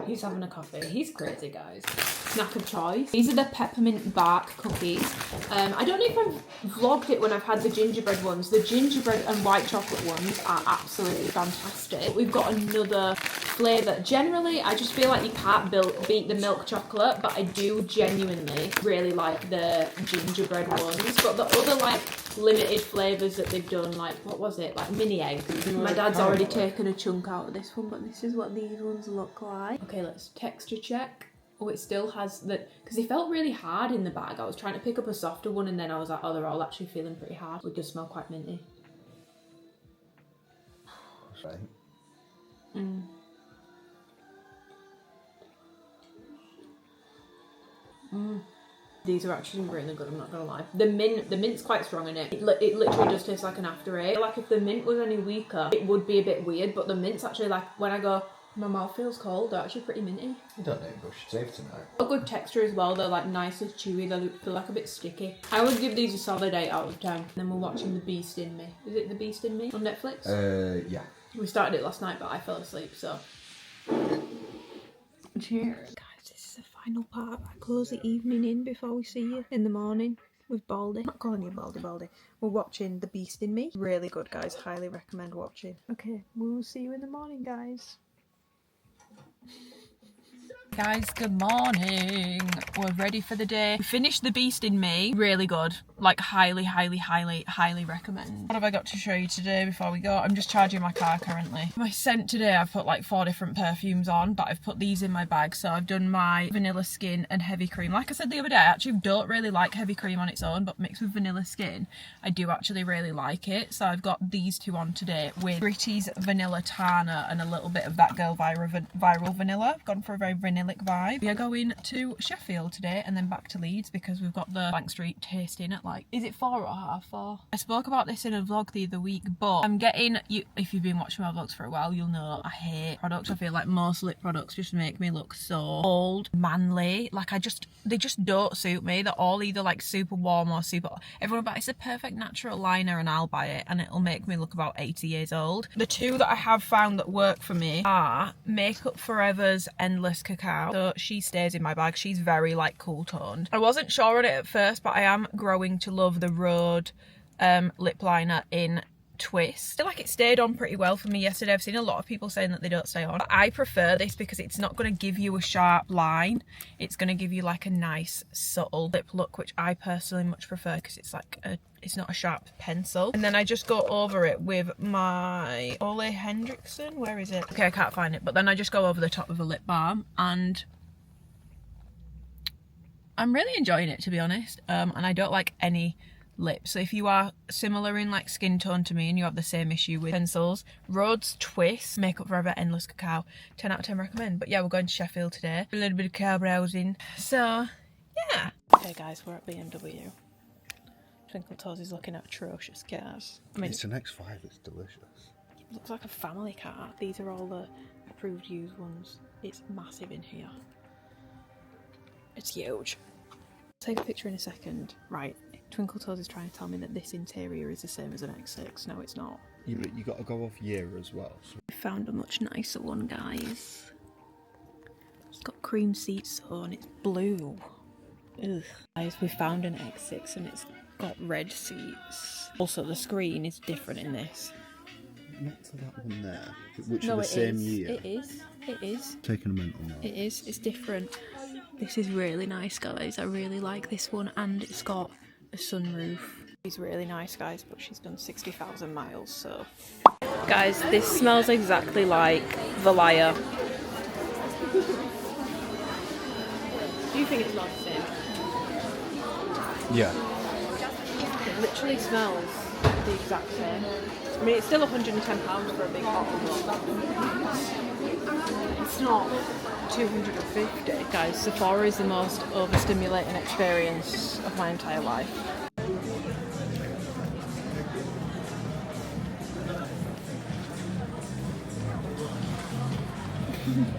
He's having a coffee. He's crazy, guys. Snack of choice. These are the peppermint bark cookies. I don't know if I've vlogged it when I've had the gingerbread ones. The gingerbread and white chocolate ones are absolutely fantastic. We've got another flavour. Generally, I just feel like you can't beat the milk chocolate, but I do genuinely really like the gingerbread ones. But the other like limited flavours that they've done, like what was it? Like mini eggs. My dad's already taken a chunk out of this one, but this is what these ones look like. Okay, let's texture check. Oh, it still has the, because they felt really hard in the bag. I was trying to pick up a softer one and then I was like, oh, they're all actually feeling pretty hard. It does smell quite minty. Right. These are actually really good, I'm not gonna lie. The mint's quite strong in it. It literally just tastes like an after eight. Like if the mint was any weaker, it would be a bit weird, but the mint's actually like, when I go, my mouth feels cold, they're actually pretty minty. I don't know, but should save tonight. A good texture as well, they're like nice and chewy, they feel like a bit sticky. I would give these a solid 8 out of 10. And then we're watching The Beast in Me. Is it The Beast in Me on Netflix? Yeah. We started it last night, but I fell asleep, so. Cheers. Guys, this is the final part of our cozy evening in before we see you in the morning with Baldy. I'm not calling you Baldy. We're watching The Beast in Me. Really good, guys. Highly recommend watching. Okay, we'll see you in the morning, guys. Guys, good morning. We're ready for the day. We finished The Beast in Me. Really good. like highly recommend. What have I got to show you today before we go? I'm just charging my car currently. My scent today, I've put like 4 different perfumes on, but I've put these in my bag. So I've done my vanilla skin and heavy cream. Like I said the other day, I actually don't really like heavy cream on its own, but mixed with vanilla skin, I do actually really like it. So I've got these 2 on today with Gritty's Vanilla Tana and a little bit of that girl viral vanilla. I've gone for a very vanillic vibe. We are going to Sheffield today and then back to Leeds because we've got the Bank Street tasting at like, is it 4 or 4:30? I spoke about this in a vlog the other week, but I'm getting, if you've been watching my vlogs for a while, you'll know I hate products. I feel like most lip products just make me look so old, manly. Like they just don't suit me. They're all either like super warm or super, everyone but it's a perfect natural liner and I'll buy it and it'll make me look about 80 years old. The 2 that I have found that work for me are Makeup Forever's Endless Cacao. So she stays in my bag. She's very like cool toned. I wasn't sure on it at first, but I am growing to love the Rhode lip liner in Twist. I feel like it stayed on pretty well for me yesterday. I've seen a lot of people saying that they don't stay on. But I prefer this because it's not going to give you a sharp line. It's going to give you like a nice subtle lip look, which I personally much prefer because it's like it's not a sharp pencil. And then I just go over it with my Ole Henriksen. Where is it? Okay, I can't find it. But then I just go over the top of a lip balm and I'm really enjoying it, to be honest. And I don't like any lips. So if you are similar in like skin tone to me and you have the same issue with pencils, Rhodes Twist, Makeup Forever Endless Cacao, 10 out of 10 recommend. But yeah, we're going to Sheffield today. A little bit of car browsing. So yeah. Okay guys, we're at BMW. Twinkle Toes is looking at atrocious cars. I mean, it's an X5, it's delicious. It looks like a family car. These are all the approved used ones. It's massive in here. It's huge. Take a picture in a second. Right. Twinkle Toes is trying to tell me that this interior is the same as an X6. No, it's not. Yeah, but you got to go off year as well. So. We found a much nicer one, guys. It's got cream seats on. It's blue. Ugh. Guys, we found an X6 and it's got red seats. Also, the screen is different in this. Not to that one there, which no, is the same year. It is. It is. Taking a minute on that. It is. It's different. This is really nice, guys. I really like this one, and it's got a sunroof. She's really nice, guys, but she's done 60,000 miles, so. Guys, this smells exactly like the Liar. Do you think it smells the same? Yeah. It literally smells the exact same. I mean, it's still £110 for a big bottle, but it's not 250. Guys, Sephora is the most overstimulating experience of my entire life.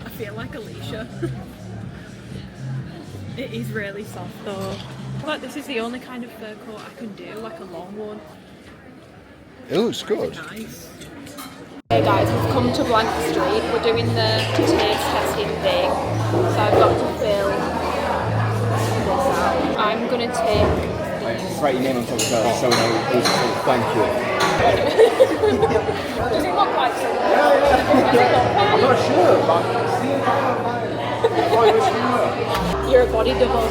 I feel like Alicia. It is really soft though. I feel like this is the only kind of fur coat I can do, like a long one. It looks good. Nice. Hey guys, we've come to Blank Street. We're doing the taste testing thing. So I've got to fill this out. I'm going to take these. Write your name on top of that so we know who's called. Thank you. Does it look like something? I'm not sure, but You're a body double.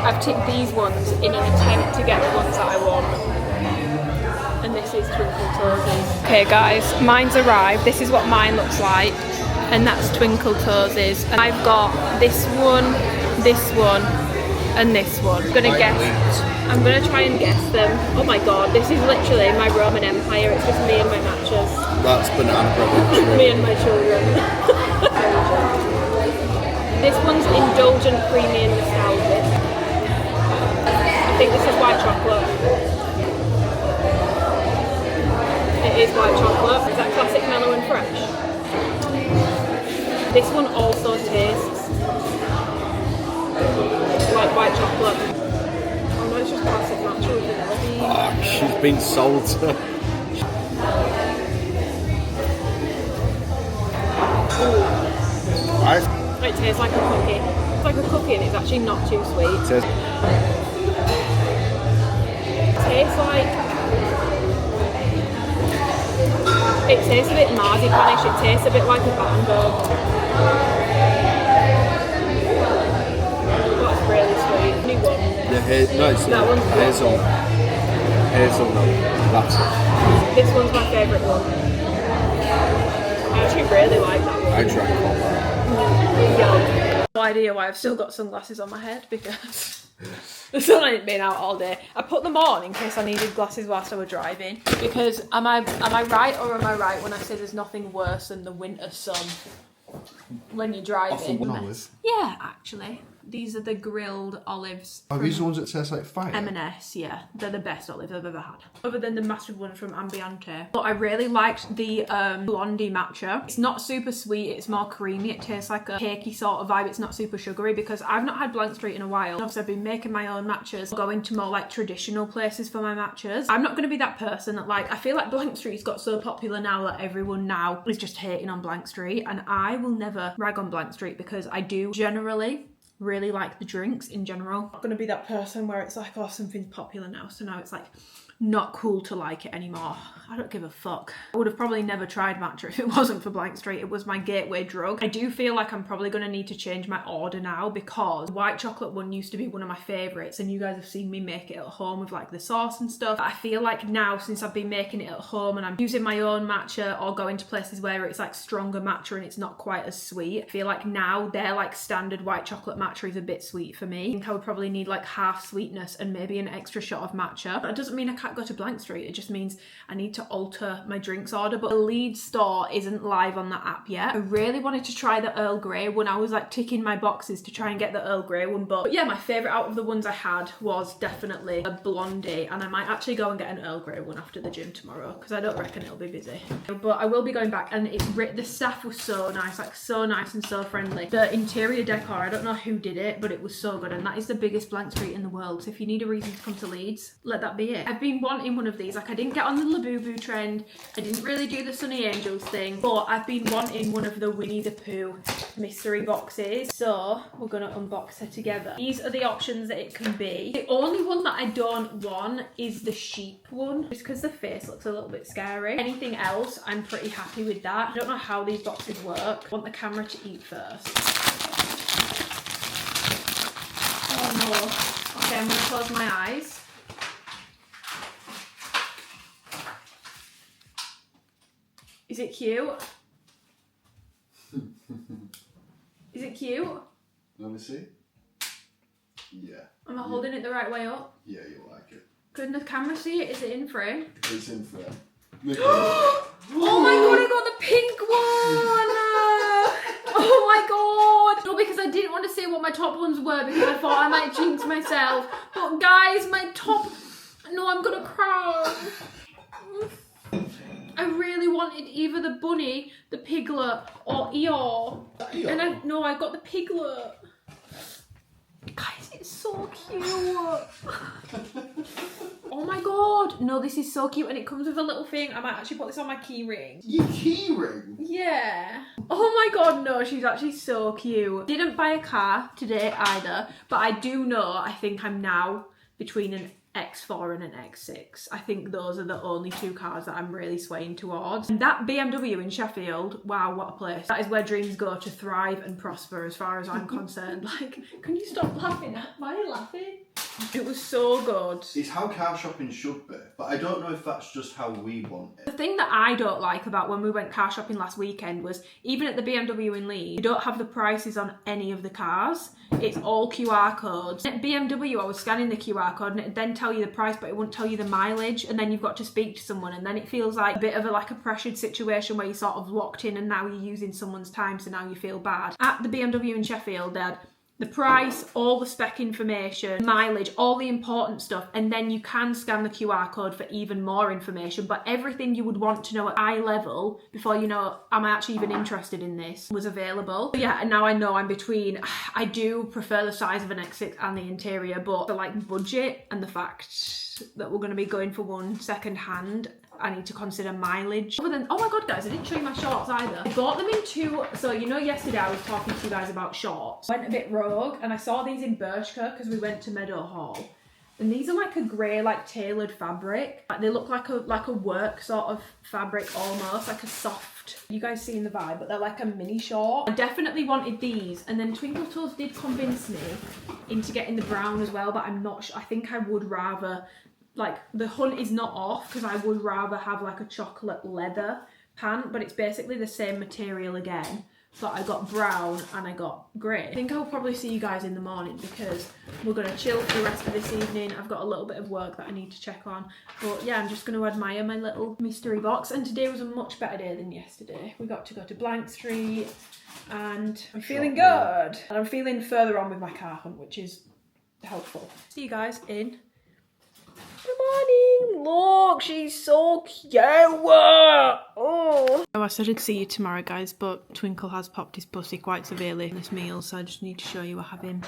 I've ticked these ones in an attempt to get the ones that I want. And this is Twinkle Toes'. Okay guys, mine's arrived. This is what mine looks like. And that's Twinkle Toes'. And I've got this one, and this one. I'm gonna try and guess them. Oh my god, this is literally my Roman Empire. It's just me and my matches. That's banana bread. Me and my children. This one's indulgent, creamy and nostalgic. I think this is white chocolate. It is white chocolate. Is that classic mellow and fresh? This one also tastes like white chocolate. Oh no, it's just classic natural vanilla bean. Oh, she's been sold to. It tastes like a cookie. It's like a cookie and it's actually not too sweet. It tastes like... It tastes a bit marzipanish. It tastes a bit like a Battenberg. That's really sweet. New one. Yeah. No, it's That one's good. hazelnut. That's it. This one's my favourite one. I actually really like that one. I drank all that. Yo. No idea why I've still got sunglasses on my head because the sun ain't been out all day. I put them on in case I needed glasses whilst I was driving. Because am I right or am I right when I say there's nothing worse than the winter sun when you're driving? Olive. Yeah, actually. These are the grilled olives. Are these the ones that taste like fire? M&S, yeah. They're the best olives I've ever had. Other than the massive one from Ambiente. But I really liked the blondie matcha. It's not super sweet, it's more creamy. It tastes like a cakey sort of vibe. It's not super sugary because I've not had Blank Street in a while. Obviously I've been making my own matchas, going to more like traditional places for my matchas. I'm not going to be that person that like, I feel like Blank Street's got so popular now that everyone now is just hating on Blank Street, and I will never rag on Blank Street because I do generally really like the drinks in general. I'm not gonna be that person where it's like, oh, something's popular now, so now it's like not cool to like it anymore. I don't give a fuck. I would have probably never tried matcha if it wasn't for Blank Street. It was my gateway drug. I do feel like I'm probably gonna need to change my order now because the white chocolate one used to be one of my favorites, and you guys have seen me make it at home with like the sauce and stuff. I feel like now, since I've been making it at home and I'm using my own matcha or going to places where it's like stronger matcha and it's not quite as sweet, I feel like now their like standard white chocolate matcha is a bit sweet for me. I think I would probably need like half sweetness and maybe an extra shot of matcha. That doesn't mean I can't go to Blank Street, it just means I need to alter my drinks order. But the Leeds store isn't live on the app yet. I really wanted to try the Earl Grey one. I was like ticking my boxes to try and get the Earl Grey one, but yeah, my favourite out of the ones I had was definitely a blondie, and I might actually go and get an Earl Grey one after the gym tomorrow because I don't reckon it'll be busy. But I will be going back, and the staff was so nice, like so nice and so friendly. The interior decor, I don't know who did it, but it was so good, and that is the biggest Blank Street in the world, so if you need a reason to come to Leeds, let that be it. I've been wanting one of these. Like, I didn't get on the Labubu trend, I didn't really do the Sunny Angels thing, but I've been wanting one of the Winnie the Pooh mystery boxes, so we're gonna unbox it together. These are the options that it can be. The only one that I don't want is the sheep one, just because the face looks a little bit scary. Anything else, I'm pretty happy with that. I don't know how these boxes work. I want the camera to eat first. Oh no. Okay, I'm gonna close my eyes. Is it cute? Is it cute? Let me see. Yeah. Am I holding it the right way up? Yeah, you like it. Can the camera see it? Is it in frame? It's in frame. Oh my god, I got the pink one! Oh my god! No, because I didn't want to say what my top ones were because I thought I might jinx myself. But guys, my top... No, I'm gonna cry. I really wanted either the bunny, the piglet, or Eeyore. And I got the piglet. Guys, it's so cute. Oh my god. No, this is so cute, and it comes with a little thing. I might actually put this on my key ring. Your key ring? Yeah. Oh my god, no, she's actually so cute. Didn't buy a car today either, but I do know, I think I'm now between an X4 and an X6. I think those are the only two cars that I'm really swaying towards. And that BMW in Sheffield, wow, what a place. That is where dreams go to thrive and prosper as far as I'm concerned. Like, can you stop laughing? Why are you laughing? It was so good. It's how car shopping should be, but I don't know if that's just how we want it. The thing that I don't like about when we went car shopping last weekend was, even at the BMW in Leeds, you don't have the prices on any of the cars. It's all QR codes. At BMW, I was scanning the QR code and it'd then tell you the price, but it wouldn't tell you the mileage, and then you've got to speak to someone, and then it feels like a bit of a pressured situation where you're sort of locked in and now you're using someone's time, so now you feel bad. At the BMW in Sheffield, they had the price, all the spec information, mileage, all the important stuff, and then you can scan the QR code for even more information, but everything you would want to know at eye level before you know, am I actually even interested in this, was available. But yeah, and now I know I'm between, I do prefer the size of an X6 and the interior, but for budget and the fact that we're going to be going for one second hand, I need to consider mileage. Other than, oh my god guys, I didn't show you my shorts either. I bought them in two, so you know yesterday I was talking to you guys about shorts. Went a bit rogue and I saw these in Bershka because we went to Meadow Hall. And these are like a grey, tailored fabric. They look like a work sort of fabric almost, like a soft soft. You guys seeing the vibe, but they're like a mini short. I definitely wanted these, and then Twinkle Toes did convince me into getting the brown as well, but I'm not sure. I think I would rather, like, the hunt is not off because I would rather have like a chocolate leather pant, but it's basically the same material again. But I got brown and I got grey. I think I'll probably see you guys in the morning because we're going to chill for the rest of this evening. I've got a little bit of work that I need to check on. But yeah, I'm just going to admire my little mystery box. And today was a much better day than yesterday. We got to go to Blank Street and I'm feeling good. And I'm feeling further on with my car hunt, which is helpful. See you guys in the morning. Look, she's so cute. Oh, I said I'd see you tomorrow, guys, but Twinkle has popped his pussy quite severely in this meal, so I just need to show you we're having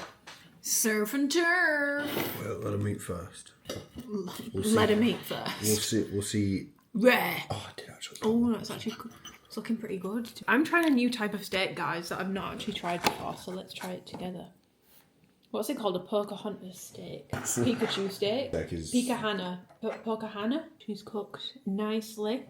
surf and turf. Well, let him eat first. Let him eat first. We'll see. Rare. Oh, I did actually. Oh, that's actually good. It's looking pretty good. I'm trying a new type of steak, guys, that I've not actually tried before, so let's try it together. What's it called? A Pocahontas steak. Pikachu steak. Pocahontas. She's cooked nicely.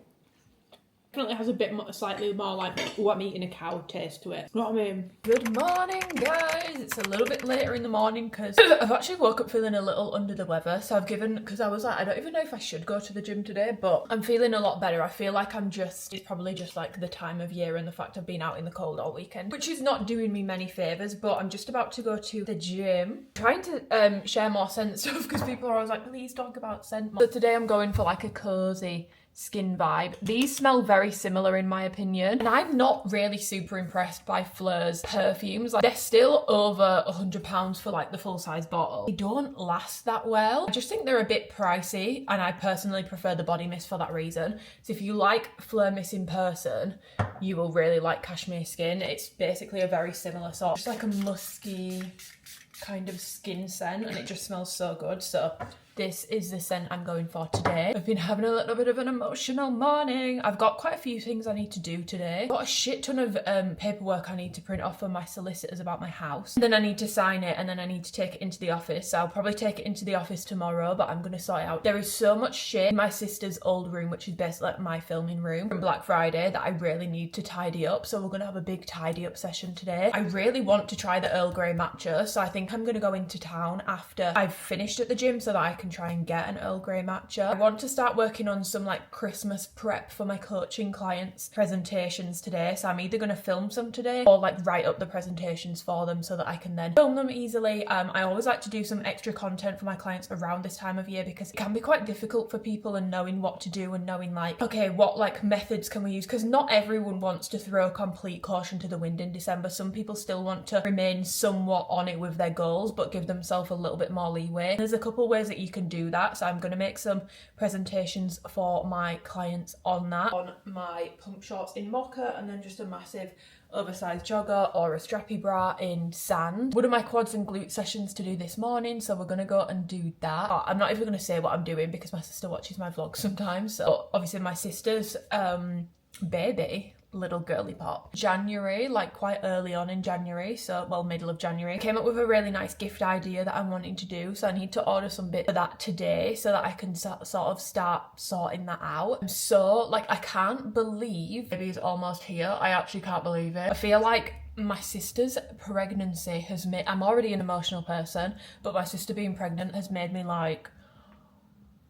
Definitely has a bit more, slightly more like, oh, I'm eating a cow taste to it. You know what I mean? Good morning, guys. It's a little bit later in the morning because I've actually woke up feeling a little under the weather. So I've given, because I was like, I don't even know if I should go to the gym today, but I'm feeling a lot better. I feel like it's probably just like the time of year and the fact I've been out in the cold all weekend, which is not doing me many favours, but I'm just about to go to the gym. Trying to share more scent stuff because people are always like, please talk about scent more. So today I'm going for like a cozy skin vibe. These smell very similar in my opinion, and I'm not really super impressed by Fleur's perfumes. Like, they're still over £100 for like the full-size bottle. They don't last that well. I just think they're a bit pricey, and I personally prefer the body mist for that reason. So if you like Fleur mist in person, you will really like Cashmere Skin. It's basically a very similar sort, just like a musky kind of skin scent, and it just smells so good. So this is the scent I'm going for today. I've been having a little bit of an emotional morning. I've got quite a few things I need to do today. I've got a shit ton of paperwork I need to print off for my solicitors about my house. And then I need to sign it, and then I need to take it into the office. So I'll probably take it into the office tomorrow, but I'm going to sort it out. There is so much shit in my sister's old room, which is basically like my filming room from Black Friday, that I really need to tidy up. So we're going to have a big tidy up session today. I really want to try the Earl Grey matcha, so I think I'm going to go into town after I've finished at the gym so that I can try and get an Earl Grey matcha. I want to start working on some like Christmas prep for my coaching clients' presentations today, so I'm either going to film some today or like write up the presentations for them so that I can then film them easily. I always like to do some extra content for my clients around this time of year because it can be quite difficult for people and knowing what to do and knowing like, okay, what like methods can we use, because not everyone wants to throw complete caution to the wind in December. Some people still want to remain somewhat on it with their goals but give themselves a little bit more leeway. There's a couple ways that you can do that, so I'm going to make some presentations for my clients on that, on my pump shorts in mocha, and then just a massive oversized jogger or a strappy bra in sand. One of my quads and glute sessions to do this morning, so we're going to go and do that. I'm not even going to say what I'm doing because my sister watches my vlogs sometimes, so obviously my sister's baby little girly pop. January, like quite early on in January, so well, middle of January, came up with a really nice gift idea that I'm wanting to do, so I need to order some bits for that today so that I can sort of start sorting that out. I'm so like, I can't believe baby's almost here. I actually can't believe it. I feel like my sister's pregnancy has made, I'm already an emotional person, but my sister being pregnant has made me like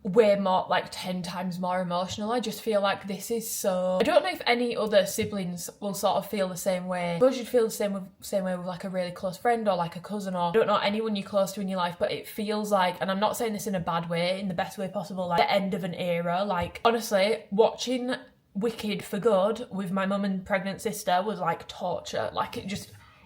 way more, like 10 times more emotional. I just feel like this is so, I don't know if any other siblings will sort of feel the same way. I suppose you'd feel the same way with like a really close friend or like a cousin, or I don't know, anyone you're close to in your life, but it feels like, and I'm not saying this in a bad way, in the best way possible, like the end of an era. Like honestly, watching Wicked for Good with my mum and pregnant sister was like torture. Like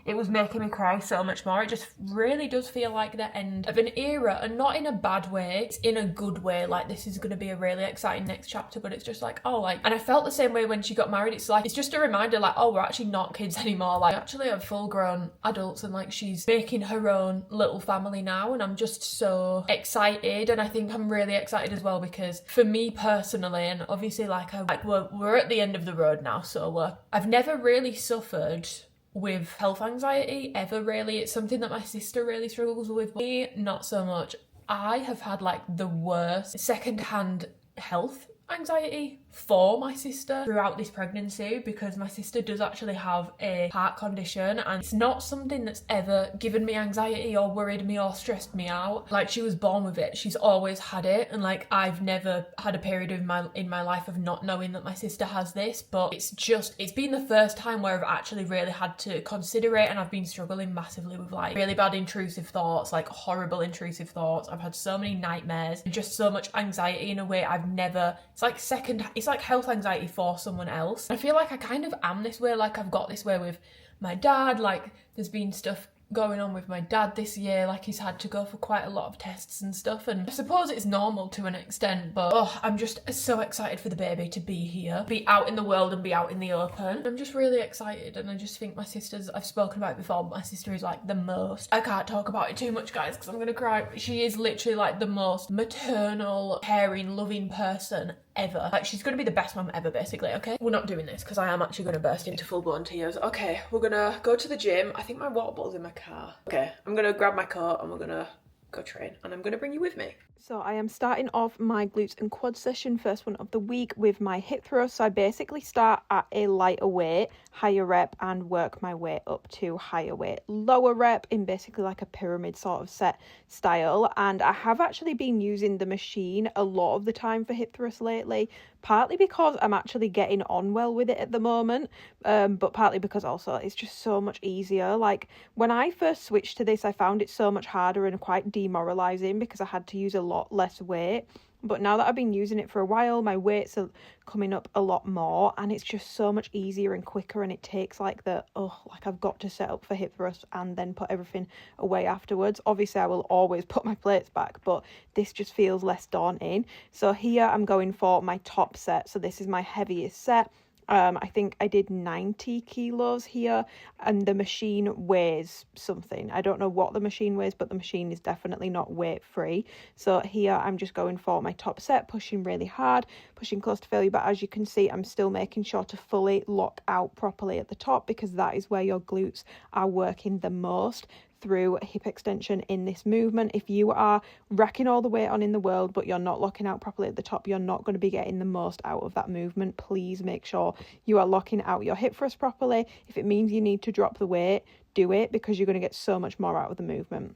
it was making me cry so much more. It just really does feel like the end of an era, and not in a bad way. It's in a good way. Like, this is going to be a really exciting next chapter, but it's just like, oh, like, and I felt the same way when she got married. It's like, it's just a reminder, like, oh, we're actually not kids anymore. Like, actually are full grown adults, and like, she's making her own little family now, and I'm just so excited. And I think I'm really excited as well because for me personally, and obviously like we're at the end of the road now, so I've never really suffered with health anxiety ever, really. It's something that my sister really struggles with. Me, not so much. I have had like the worst second-hand health anxiety for my sister throughout this pregnancy, because my sister does actually have a heart condition, and it's not something that's ever given me anxiety or worried me or stressed me out. Like, she was born with it, she's always had it, and like I've never had a period in my life of not knowing that my sister has this. But it's been the first time where I've actually really had to consider it, and I've been struggling massively with like really bad intrusive thoughts, like horrible intrusive thoughts. I've had so many nightmares and just so much anxiety in a way I've never. It's like health anxiety for someone else. I feel like I kind of am this way. Like, I've got this way with my dad. Like, there's been stuff going on with my dad this year, like he's had to go for quite a lot of tests and stuff, and I suppose it's normal to an extent, but I'm just so excited for the baby to be here, be out in the world and be out in the open. I'm just really excited, and I just think my sister's, I've spoken about it before, but my sister is like the most, I can't talk about it too much guys because I'm gonna cry, she is literally like the most maternal, caring, loving person ever. Like, she's gonna be the best mum ever, basically. Okay, we're not doing this because I am actually gonna burst into full-blown tears. Okay, we're gonna go to the gym. I think my water bottle's in my car. Okay, I'm gonna grab my coat and we're gonna go train, and I'm gonna bring you with me. So I am starting off my glutes and quad session, first one of the week, with my hip thrust. So I basically start at a lighter weight, higher rep, and work my way up to higher weight, lower rep, in basically like a pyramid sort of set style. And I have actually been using the machine a lot of the time for hip thrust lately, partly because I'm actually getting on well with it at the moment, but partly because also it's just so much easier. Like, when I first switched to this, I found it so much harder and quite demoralizing because I had to use a lot less weight. But now that I've been using it for a while, my weights are coming up a lot more, and it's just so much easier and quicker, and it takes like I've got to set up for hip thrust and then put everything away afterwards. Obviously I will always put my plates back, but this just feels less daunting. So here I'm going for my top set. So this is my heaviest set. I think I did 90 kilos here, and the machine weighs something. I don't know what the machine weighs, but the machine is definitely not weight free. So here I'm just going for my top set, pushing really hard, pushing close to failure. But as you can see, I'm still making sure to fully lock out properly at the top, because that is where your glutes are working the most through hip extension in this movement. If you are racking all the weight on in the world but you're not locking out properly at the top, you're not going to be getting the most out of that movement. Please make sure you are locking out your hip thrust properly. If it means you need to drop the weight, do it, because you're going to get so much more out of the movement.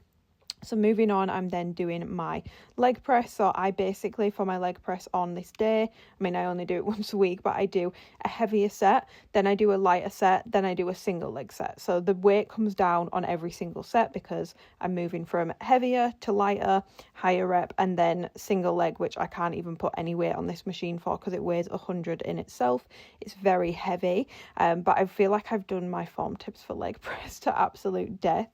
So moving on, I'm then doing my leg press. So I basically, for my leg press on this day, I mean, I only do it once a week, but I do a heavier set, then I do a lighter set, then I do a single leg set. So the weight comes down on every single set because I'm moving from heavier to lighter, higher rep, and then single leg, which I can't even put any weight on this machine for because it weighs 100 in itself. It's very heavy, but I feel like I've done my form tips for leg press to absolute death.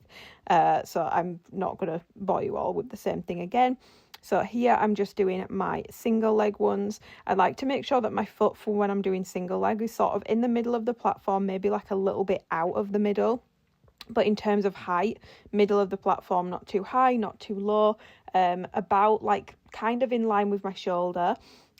So I'm not going to bore you all with the same thing again. So here I'm just doing my single leg ones. I like to make sure that my foot for when I'm doing single leg is sort of in the middle of the platform, maybe like a little bit out of the middle. But in terms of height, middle of the platform, not too high, not too low, about like kind of in line with my shoulder.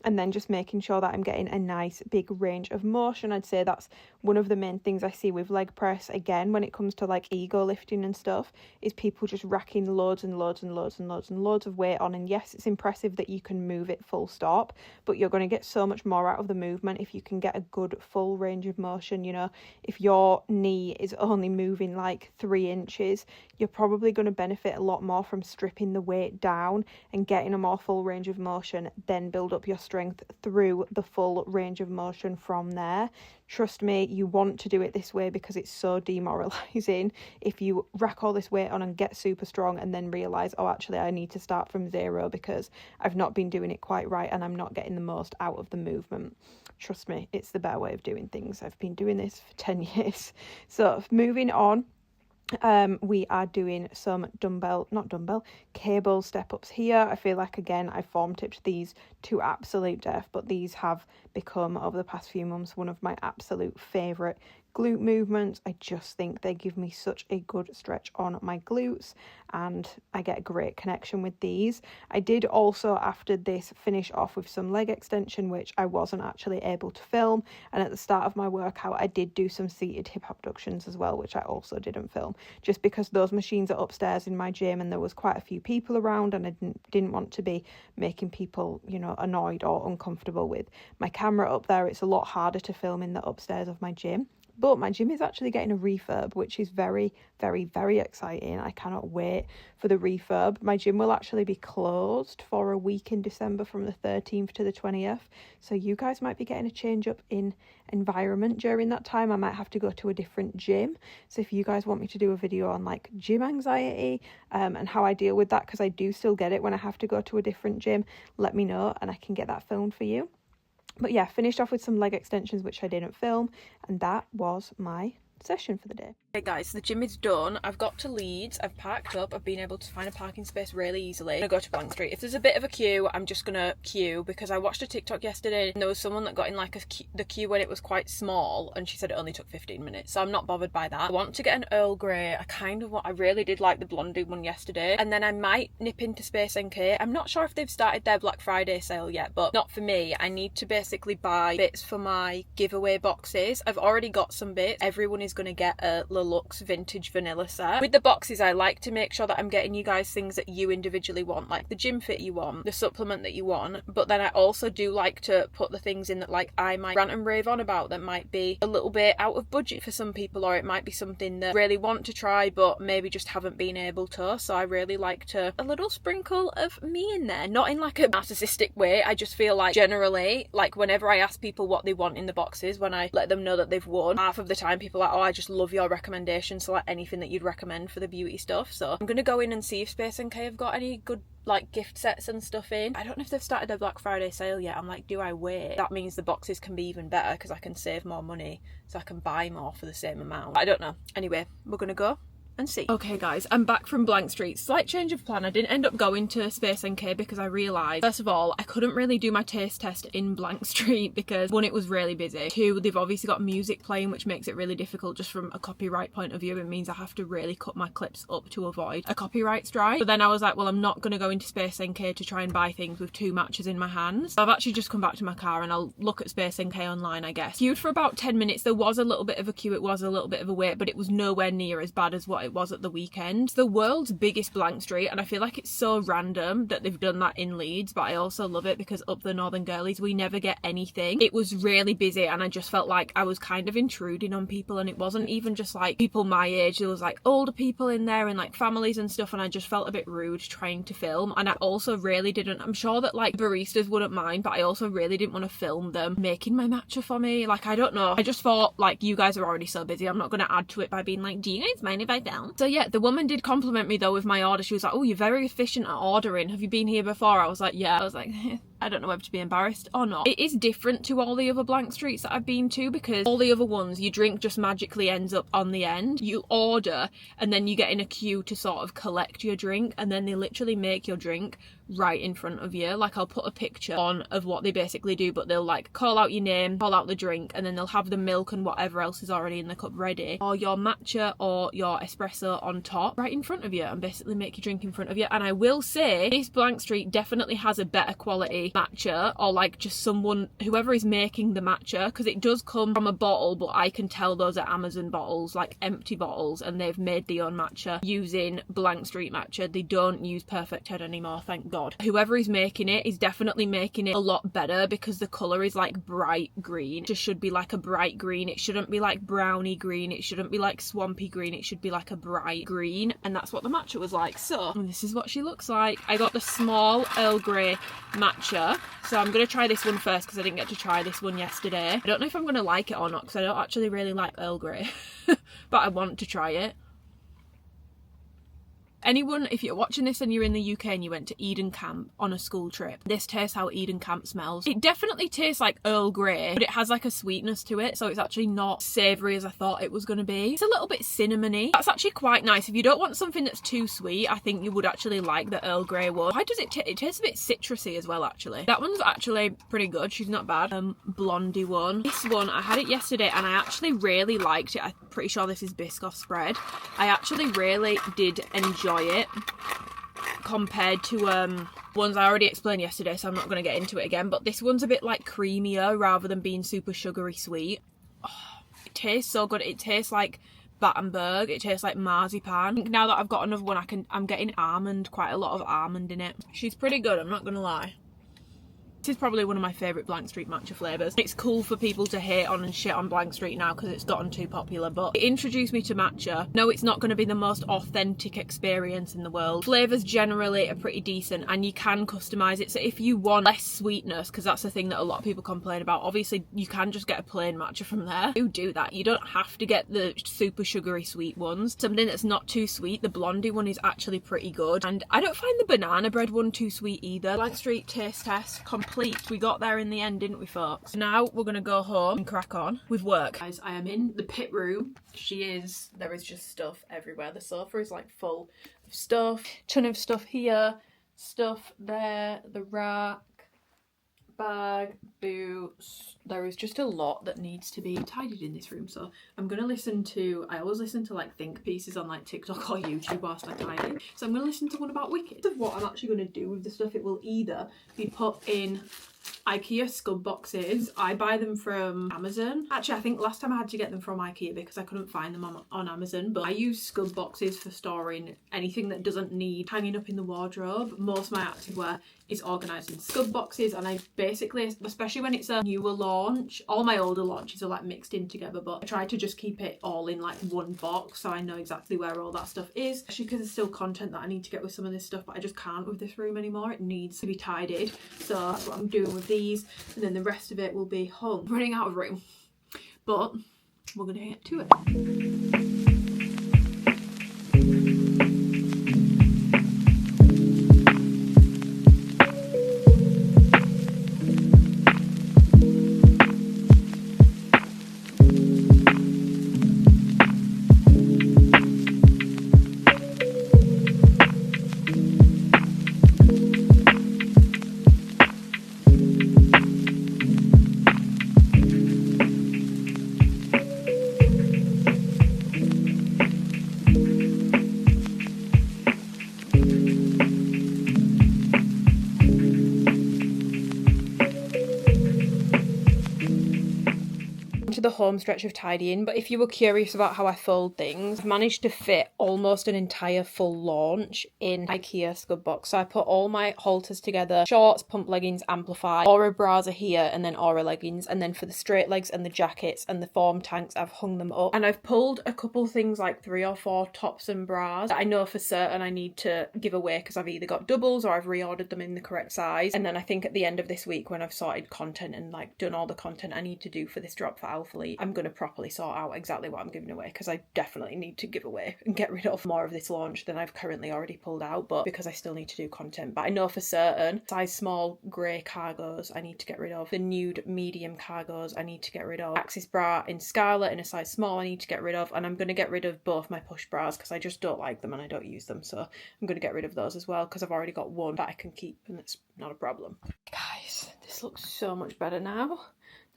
And then just making sure that I'm getting a nice big range of motion. I'd say that's one of the main things I see with leg press, again, when it comes to like ego lifting and stuff, is people just racking loads and loads and loads and loads and loads of weight on. And yes, it's impressive that you can move it full stop, but you're going to get so much more out of the movement if you can get a good full range of motion. You know, if your knee is only moving like 3 inches, you're probably going to benefit a lot more from stripping the weight down and getting a more full range of motion, then build up your strength through the full range of motion from there. Trust me, you want to do it this way because it's so demoralizing if you rack all this weight on and get super strong and then realize, oh, actually I need to start from zero because I've not been doing it quite right and I'm not getting the most out of the movement. Trust me, it's the better way of doing things. I've been doing this for 10 years. So moving on, we are doing some cable step-ups here. I feel like, again, I form tipped these to absolute death, but these have become, over the past few months, one of my absolute favourite glute movements. I just think they give me such a good stretch on my glutes, and I get a great connection with these. I did also, after this, finish off with some leg extension, which I wasn't actually able to film, and at the start of my workout I did do some seated hip abductions as well, which I also didn't film, just because those machines are upstairs in my gym and there was quite a few people around, and I didn't want to be making people, you know, annoyed or uncomfortable with my camera up there. It's a lot harder to film in the upstairs of my gym. But my gym is actually getting a refurb, which is very, very, very exciting. I cannot wait for the refurb. My gym will actually be closed for a week in December from the 13th to the 20th. So you guys might be getting a change up in environment during that time. I might have to go to a different gym. So if you guys want me to do a video on like gym anxiety and how I deal with that, because I do still get it when I have to go to a different gym, let me know and I can get that filmed for you. But yeah, finished off with some leg extensions, which I didn't film, and that was my session for the day. Hey guys, the gym is done. I've got to Leeds, I've parked up, I've been able to find a parking space really easily. I'm gonna go to Blank Street. If there's a bit of a queue, I'm just gonna queue, because I watched a TikTok yesterday and there was someone that got in like the queue when it was quite small, and she said it only took 15 minutes, so I'm not bothered by that. I want to get an Earl Grey. I really did like the blondie one yesterday, and then I might nip into Space NK. I'm not sure if they've started their Black Friday sale yet, but not for me. I need to basically buy bits for my giveaway boxes. I've already got some bits. Everyone is gonna get a Luxe vintage vanilla set. With the boxes, I like to make sure that I'm getting you guys things that you individually want, like the gym fit you want, the supplement that you want, but then I also do like to put the things in that like I might rant and rave on about that might be a little bit out of budget for some people, or it might be something that really want to try but maybe just haven't been able to. So I really like to a little sprinkle of me in there, not in like a narcissistic way. I just feel like generally, like whenever I ask people what they want in the boxes, when I let them know that they've won, half of the time people are like, oh, I just love your recommendations, so like anything that you'd recommend for the beauty stuff. So I'm gonna go in and see if Space NK have got any good like gift sets and stuff in. I don't know if they've started their Black Friday sale yet. I'm like, do I wait? That means the boxes can be even better because I can save more money, so I can buy more for the same amount. I don't know. Anyway, we're gonna go and see. Okay guys, I'm back from Blank Street. Slight change of plan. I didn't end up going to Space NK because I realised, first of all, I couldn't really do my taste test in Blank Street because one, it was really busy. Two, they've obviously got music playing, which makes it really difficult just from a copyright point of view. It means I have to really cut my clips up to avoid a copyright strike. But then I was like, well, I'm not going to go into Space NK to try and buy things with two matches in my hands. So I've actually just come back to my car and I'll look at Space NK online, I guess. Queued for about 10 minutes. There was a little bit of a queue. It was a little bit of a wait, but it was nowhere near as bad as what it was at the weekend. It's the world's biggest Blank Street, and I feel like it's so random that they've done that in Leeds, but I also love it because up the Northern Girlies we never get anything. It was really busy and I just felt like I was kind of intruding on people, and it wasn't even just like people my age. There was like older people in there and like families and stuff, and I just felt a bit rude trying to film. And I also really didn't, I'm sure that like baristas wouldn't mind, but I also really didn't want to film them making my matcha for me. Like, I don't know, I just thought like, you guys are already so busy, I'm not going to add to it by being like, do you guys mind if I film? So yeah, the woman did compliment me though with my order. She was like, oh, you're very efficient at ordering. Have you been here before? I was like, yeah. I was like, I don't know whether to be embarrassed or not. It is different to all the other Blank Streets that I've been to, because all the other ones, your drink just magically ends up on the end. You order and then you get in a queue to sort of collect your drink, and then they literally make your drink right in front of you. Like, I'll put a picture on of what they basically do, but they'll like call out your name, call out the drink, and then they'll have the milk and whatever else is already in the cup ready, or your matcha or your espresso on top right in front of you, and basically make your drink in front of you. And I will say this Blank Street definitely has a better quality matcha, or like just someone, whoever is making the matcha, because it does come from a bottle, but I can tell those are Amazon bottles, like empty bottles, and they've made their own matcha using Blank Street matcha. They don't use Perfect Head anymore, thank God. Whoever is making it is definitely making it a lot better, because the colour is like bright green. It just should be like a bright green. It shouldn't be like browny green. It shouldn't be like swampy green. It should be like a bright green, and that's what the matcha was like. So this is what she looks like. I got the small Earl Grey matcha, so I'm going to try this one first because I didn't get to try this one yesterday. I don't know if I'm going to like it or not because I don't actually really like Earl Grey but I want to try it. Anyone, if you're watching this and you're in the UK and you went to Eden Camp on a school trip, this tastes how Eden Camp smells. It definitely tastes like Earl Grey, but it has like a sweetness to it, so it's actually not savoury as I thought it was going to be. It's a little bit cinnamony. That's actually quite nice. If you don't want something that's too sweet, I think you would actually like the Earl Grey one. Why does it tastes a bit citrusy as well, actually. That one's actually pretty good. She's not bad. Blondie one. This one, I had it yesterday and I actually really liked it. I'm pretty sure this is Biscoff spread. I actually really did enjoy it compared to ones I already explained yesterday, so I'm not going to get into it again, but this one's a bit like creamier rather than being super sugary sweet. Oh, it tastes so good. It tastes like Battenberg. It tastes like marzipan. Now that I've got another one, I'm getting almond, quite a lot of almond in it. She's pretty good, I'm not going to lie. This is probably one of my favourite Blank Street matcha flavours. It's cool for people to hate on and shit on Blank Street now because it's gotten too popular, but it introduced me to matcha. No, it's not going to be the most authentic experience in the world. Flavours generally are pretty decent and you can customise it. So if you want less sweetness, because that's the thing that a lot of people complain about, obviously you can just get a plain matcha from there. Do that. You don't have to get the super sugary sweet ones. Something that's not too sweet, the Blondie one is actually pretty good. And I don't find the banana bread one too sweet either. Blank Street taste test complete. We got there in the end, didn't we, folks? Now we're gonna go home and crack on with work. Guys, I am in the pit room. There is just stuff everywhere. The sofa is like full of stuff. Ton of stuff here, stuff there, the rack, bag, boots. There is just a lot that needs to be tidied in this room, so I'm gonna I always listen to like think pieces on like TikTok or YouTube whilst I tidy, so I'm gonna listen to one about Wicked. Of what I'm actually gonna do with the stuff, it will either be put in IKEA scub boxes. I buy them from Amazon. Actually, I think last time I had to get them from IKEA because I couldn't find them on Amazon, but I use scub boxes for storing anything that doesn't need hanging up in the wardrobe. Most of my activewear is organised in scub boxes, and I basically, especially when it's a newer launch, all my older launches are like mixed in together, but I try to just keep it all in like one box so I know exactly where all that stuff is, especially because there's still content that I need to get with some of this stuff, but I just can't with this room anymore. It needs to be tidied, so that's what I'm doing with these, and then the rest of it will be home. I'm running out of room, but we're gonna get to it. The home stretch of tidying, but if you were curious about how I fold things, I've managed to fit almost an entire full launch in IKEA scub box. So I put all my halters together, shorts, pump leggings, amplify, Aura bras are here, and then Aura leggings, and then for the straight legs and the jackets and the form tanks, I've hung them up, and I've pulled a couple things like 3 or 4 tops and bras that I know for certain I need to give away because I've either got doubles or I've reordered them in the correct size. And then I think at the end of this week, when I've sorted content and like done all the content I need to do for this drop for Alpha, I'm going to properly sort out exactly what I'm giving away, because I definitely need to give away and get rid of more of this launch than I've currently already pulled out, but because I still need to do content. But I know for certain size small grey cargos I need to get rid of, the nude medium cargos I need to get rid of, Axis bra in scarlet in a size small I need to get rid of, and I'm going to get rid of both my push bras because I just don't like them and I don't use them, so I'm going to get rid of those as well because I've already got one that I can keep and it's not a problem. Guys, this looks so much better now.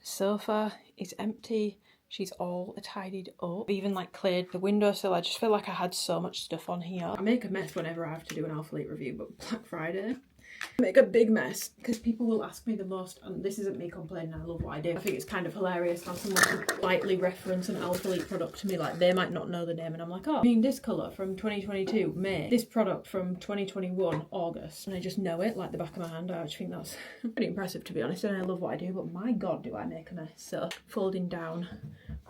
The sofa is empty. She's all tidied up, even like cleared the windowsill. I just feel like I had so much stuff on here. I make a mess whenever I have to do an Alpha Elite review, but Black Friday, I make a big mess because people will ask me the most, and this isn't me complaining, I love what I do. I think it's kind of hilarious how someone can lightly reference an Alpha Elite product to me, like they might not know the name, and I'm like, oh, I mean this colour from 2022, May, this product from 2021, August, and I just know it like the back of my hand. I actually think that's pretty impressive, to be honest, and I love what I do, but my god do I make a mess. So folding down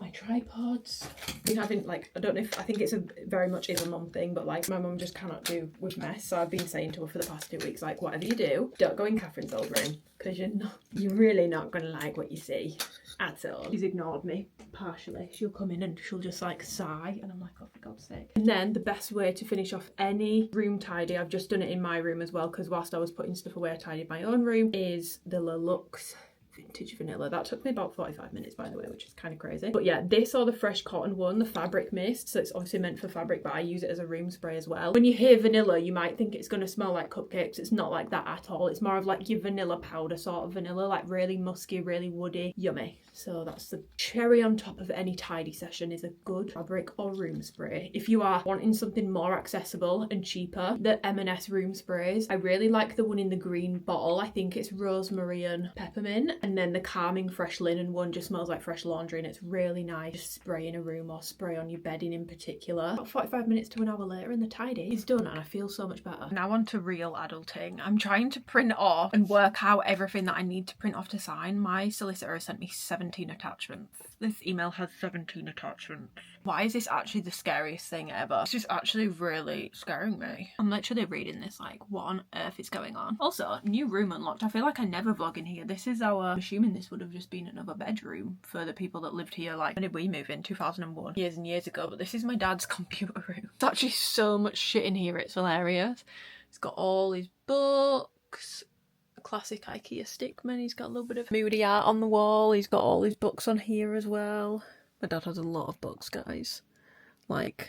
my tripods. I think it's very much is a mum thing, but like my mum just cannot do with mess, so I've been saying to her for the past 2 weeks, like, whatever you do, don't go in Catherine's old room, because you're really not gonna like what you see. That's it all. She's ignored me partially. She'll come in and she'll just like sigh and I'm like, oh for God's sake. And then the best way to finish off any room tidy, I've just done it in my room as well because whilst I was putting stuff away I tidied my own room, is the Luxe vintage vanilla. That took me about 45 minutes by the way, which is kind of crazy. But yeah, this or the fresh cotton one, the fabric mist, so it's obviously meant for fabric but I use it as a room spray as well. When you hear vanilla you might think it's going to smell like cupcakes. It's not like that at all. It's more of like your vanilla powder sort of vanilla, like really musky, really woody, yummy. So that's the cherry on top of any tidy session, is a good fabric or room spray. If you are wanting something more accessible and cheaper, the M&S room sprays, I really like the one in the green bottle. I think it's rosemary and peppermint. And then the calming fresh linen one just smells like fresh laundry and it's really nice. Just spray in a room or spray on your bedding in particular. About 45 minutes to an hour later and the tidy is done and I feel so much better. Now on to real adulting. I'm trying to print off and work out everything that I need to print off to sign. My solicitor has sent me 17 attachments. This email has 17 attachments. Why is this actually the scariest thing ever? This is actually really scaring me. I'm literally reading this like, what on earth is going on? Also, new room unlocked. I feel like I never vlog in here. This is our, I'm assuming this would have just been another bedroom for the people that lived here. Like, when did we move in? 2001. Years and years ago. But this is my dad's computer room. There's actually so much shit in here. It's hilarious. He's got all his books. Classic IKEA stickman. He's got a little bit of moody art on the wall. He's got all his books on here as well. My dad has a lot of books, guys. Like,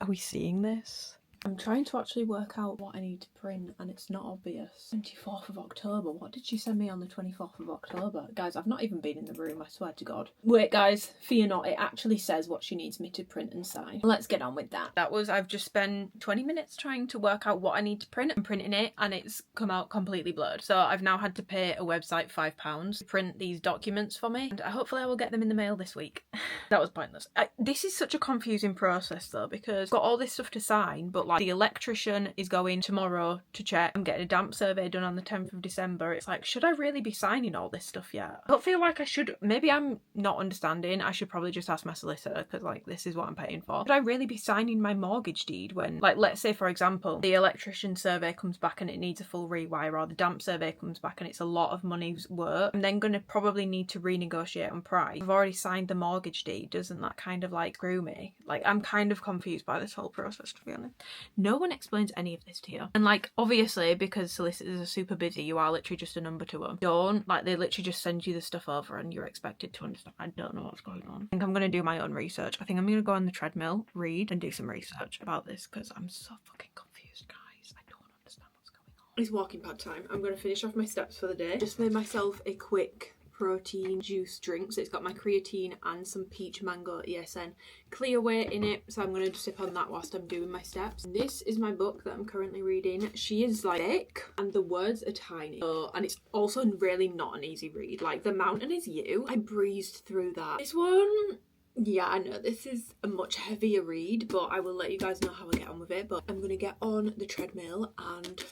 are we seeing this? I'm trying to actually work out what I need to print and it's not obvious. 24th of October. What did she send me on the 24th of October? Guys, I've not even been in the room, I swear to God. Wait, guys, fear not. It actually says what she needs me to print and sign. Let's get on with that. I've just spent 20 minutes trying to work out what I need to print and printing it and it's come out completely blurred. So I've now had to pay a website £5 to print these documents for me and hopefully I will get them in the mail this week. That was pointless. This is such a confusing process though because I've got all this stuff to sign but like the electrician is going tomorrow to check. I'm getting a damp survey done on the 10th of December. It's like, should I really be signing all this stuff yet? I don't feel like I should. Maybe I'm not understanding. I should probably just ask my solicitor because like this is what I'm paying for. Should I really be signing my mortgage deed when, like, let's say for example the electrician survey comes back and it needs a full rewire or the damp survey comes back and it's a lot of money's work. I'm then going to probably need to renegotiate on price. I've already signed the mortgage deed. Doesn't that kind of like screw me? Like, I'm kind of confused by this whole process, to be honest. No one explains any of this to you. And like, obviously, because solicitors are super busy, you are literally just a number to them. Don't, like, they literally just send you the stuff over and you're expected to understand. I don't know what's going on. I think I'm going to do my own research. I think I'm going to go on the treadmill, read, and do some research about this because I'm so fucking confused, guys. I don't understand what's going on. It's walking pad time. I'm going to finish off my steps for the day. Just made myself a quick protein juice drink, so it's got my creatine and some peach mango ESN clear weight in it, so I'm going to sip on that whilst I'm doing my steps. This is my book that I'm currently reading. She is like thick and the words are tiny, and it's also really not an easy read. Like, The Mountain Is You, I breezed through that. This one, yeah, I know this is a much heavier read, but I will let you guys know how I get on with it. But I'm going to get on the treadmill and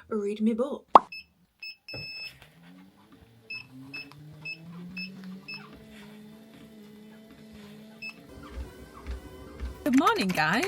read my book. Good morning, guys.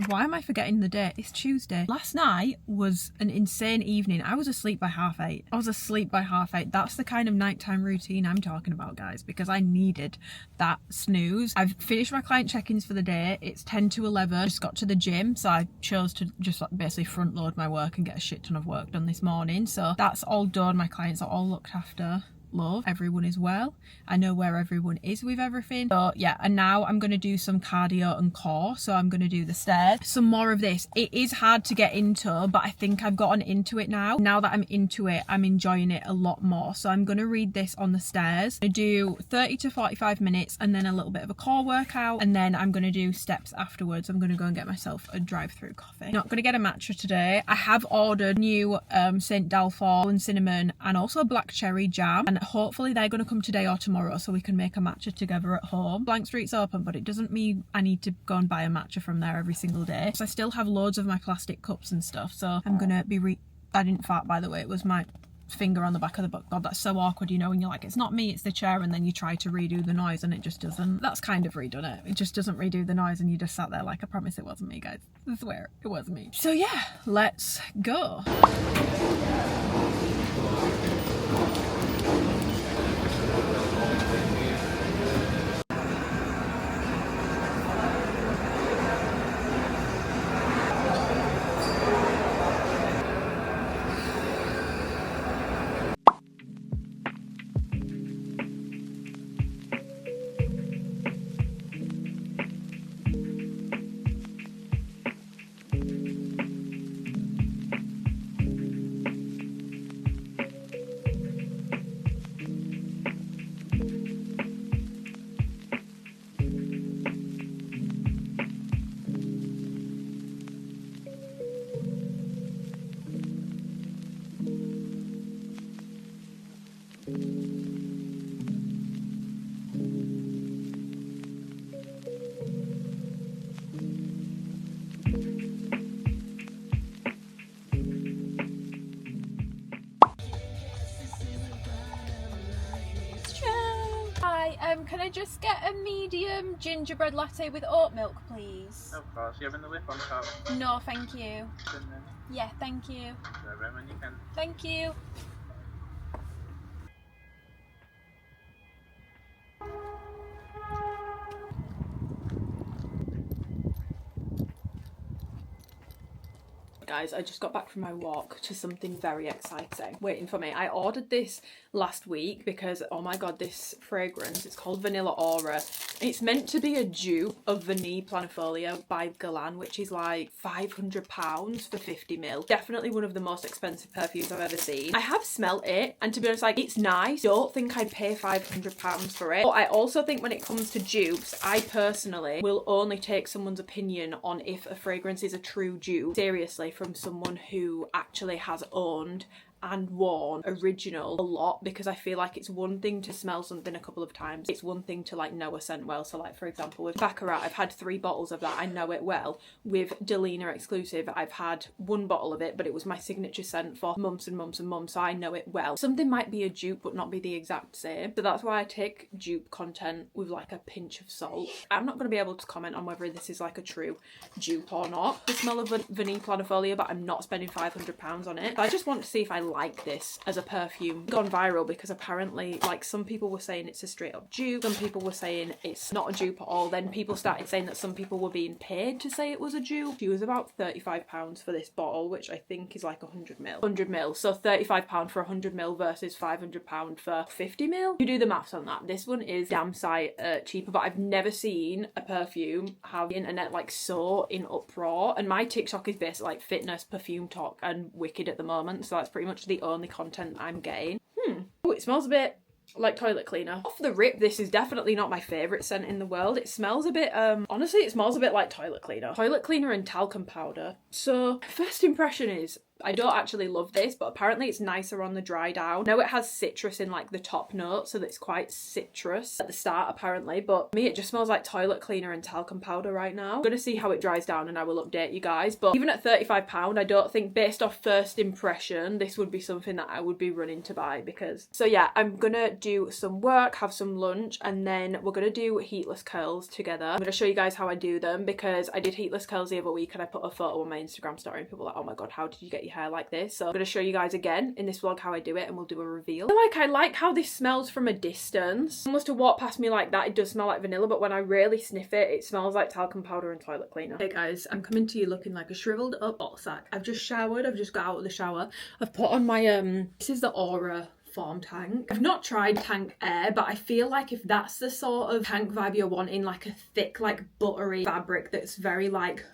Why am I forgetting the date? It's Tuesday. Last night was an insane evening. I was asleep by 8:30. That's the kind of nighttime routine I'm talking about, guys, because I needed that snooze. I've finished my client check-ins for the day. It's 10 to 11. Just got to the gym, so I chose to just like basically front load my work and get a shit ton of work done this morning. So that's all done. My clients are all looked after. Love, everyone is well. I know where everyone is with everything. So yeah, and now I'm going to do some cardio and core. So I'm going to do the stairs, some more of this. It is hard to get into, but I think I've gotten into it now. Now that I'm into it, I'm enjoying it a lot more. So I'm going to read this on the stairs. I'm going to do 30 to 45 minutes and then a little bit of a core workout, and then I'm going to do steps afterwards. I'm going to go and get myself a drive-through coffee. Not going to get a matcha today. I have ordered new St. Dalford and cinnamon and also black cherry jam, and hopefully they're going to come today or tomorrow so we can make a matcha together at home. Blank Street's open, but it doesn't mean I need to go and buy a matcha from there every single day. So I still have loads of my plastic cups and stuff, so I'm going to be I didn't fart, by the way. It was my finger on the back of the book. God, that's so awkward, you know, when you're like, it's not me, it's the chair, and then you try to redo the noise and it just doesn't. That's kind of redone it. It just doesn't redo the noise and you just sat there like, I promise it wasn't me, guys. I swear it wasn't me. So yeah, let's go. can I just get a medium gingerbread latte with oat milk, please? Of course, you having the whip on top? No, thank you. And then Yeah, thank you. grab them when you can. Thank you. Guys, I just got back from my walk to something very exciting waiting for me. I ordered this last week because, oh my god, this fragrance, it's called Vanilla Aura. It's meant to be a dupe of Vanille Planifolia by Galan, which is like £500 for 50ml. Definitely one of the most expensive perfumes I've ever seen. I have smelt it, and to be honest, like, it's nice. Don't think I'd pay £500 for it. But I also think when it comes to dupes, I personally will only take someone's opinion on if a fragrance is a true dupe seriously from someone who actually has owned and worn original a lot, because I feel like it's one thing to smell something a couple of times, it's one thing to like know a scent well. So like, for example, with Baccarat, I've had 3 bottles of that, I know it well. With Delina Exclusive, I've had 1 bottle of it, but it was my signature scent for months and months and months, so I know it well. Something might be a dupe but not be the exact same, so that's why I take dupe content with like a pinch of salt. I'm not going to be able to comment on whether this is like a true dupe or not. The smell of Vanille Planifolia, but I'm not spending £500 on it. So I just want to see if I like this as a perfume. Gone viral because apparently, like, some people were saying it's a straight up dupe, some people were saying it's not a dupe at all, then people started saying that some people were being paid to say it was a dupe. She was about £35 for this bottle, which I think is like 100ml. 100ml, so £35 for 100ml versus £500 for 50ml. You do the maths on that. This one is damn sight cheaper, but I've never seen a perfume have the internet like so in uproar, and my TikTok is basically like fitness, perfume talk and Wicked at the moment, so that's pretty much the only content I'm getting. Oh, it smells a bit like toilet cleaner. Off the rip, this is definitely not my favourite scent in the world. It smells a bit, honestly, it smells a bit like toilet cleaner. Toilet cleaner and talcum powder. So, first impression is, I don't actually love this, but apparently it's nicer on the dry down. I know it has citrus in like the top note, so that it's quite citrus at the start apparently, but for me it just smells like toilet cleaner and talcum powder right now. I'm gonna see how it dries down and I will update you guys, but even at £35, I don't think, based off first impression, this would be something that I would be running to buy because... So yeah, I'm gonna do some work, have some lunch, and then we're gonna do heatless curls together. I'm gonna show you guys how I do them because I did heatless curls the other week and I put a photo on my Instagram story and people were like, oh my god, how did you get your hair like this? So I'm going to show you guys again in this vlog how I do it and we'll do a reveal. I like how this smells from a distance. Almost to walk past me like that, it does smell like vanilla, but when I really sniff it, it smells like talcum powder and toilet cleaner. Hey guys, I'm coming to you looking like a shriveled up bottle sack. I've just showered, I've just got out of the shower. I've put on my, this is the Aura Form tank. I've not tried tank air, but I feel like if that's the sort of tank vibe you're wanting, like a thick, like buttery fabric that's very like...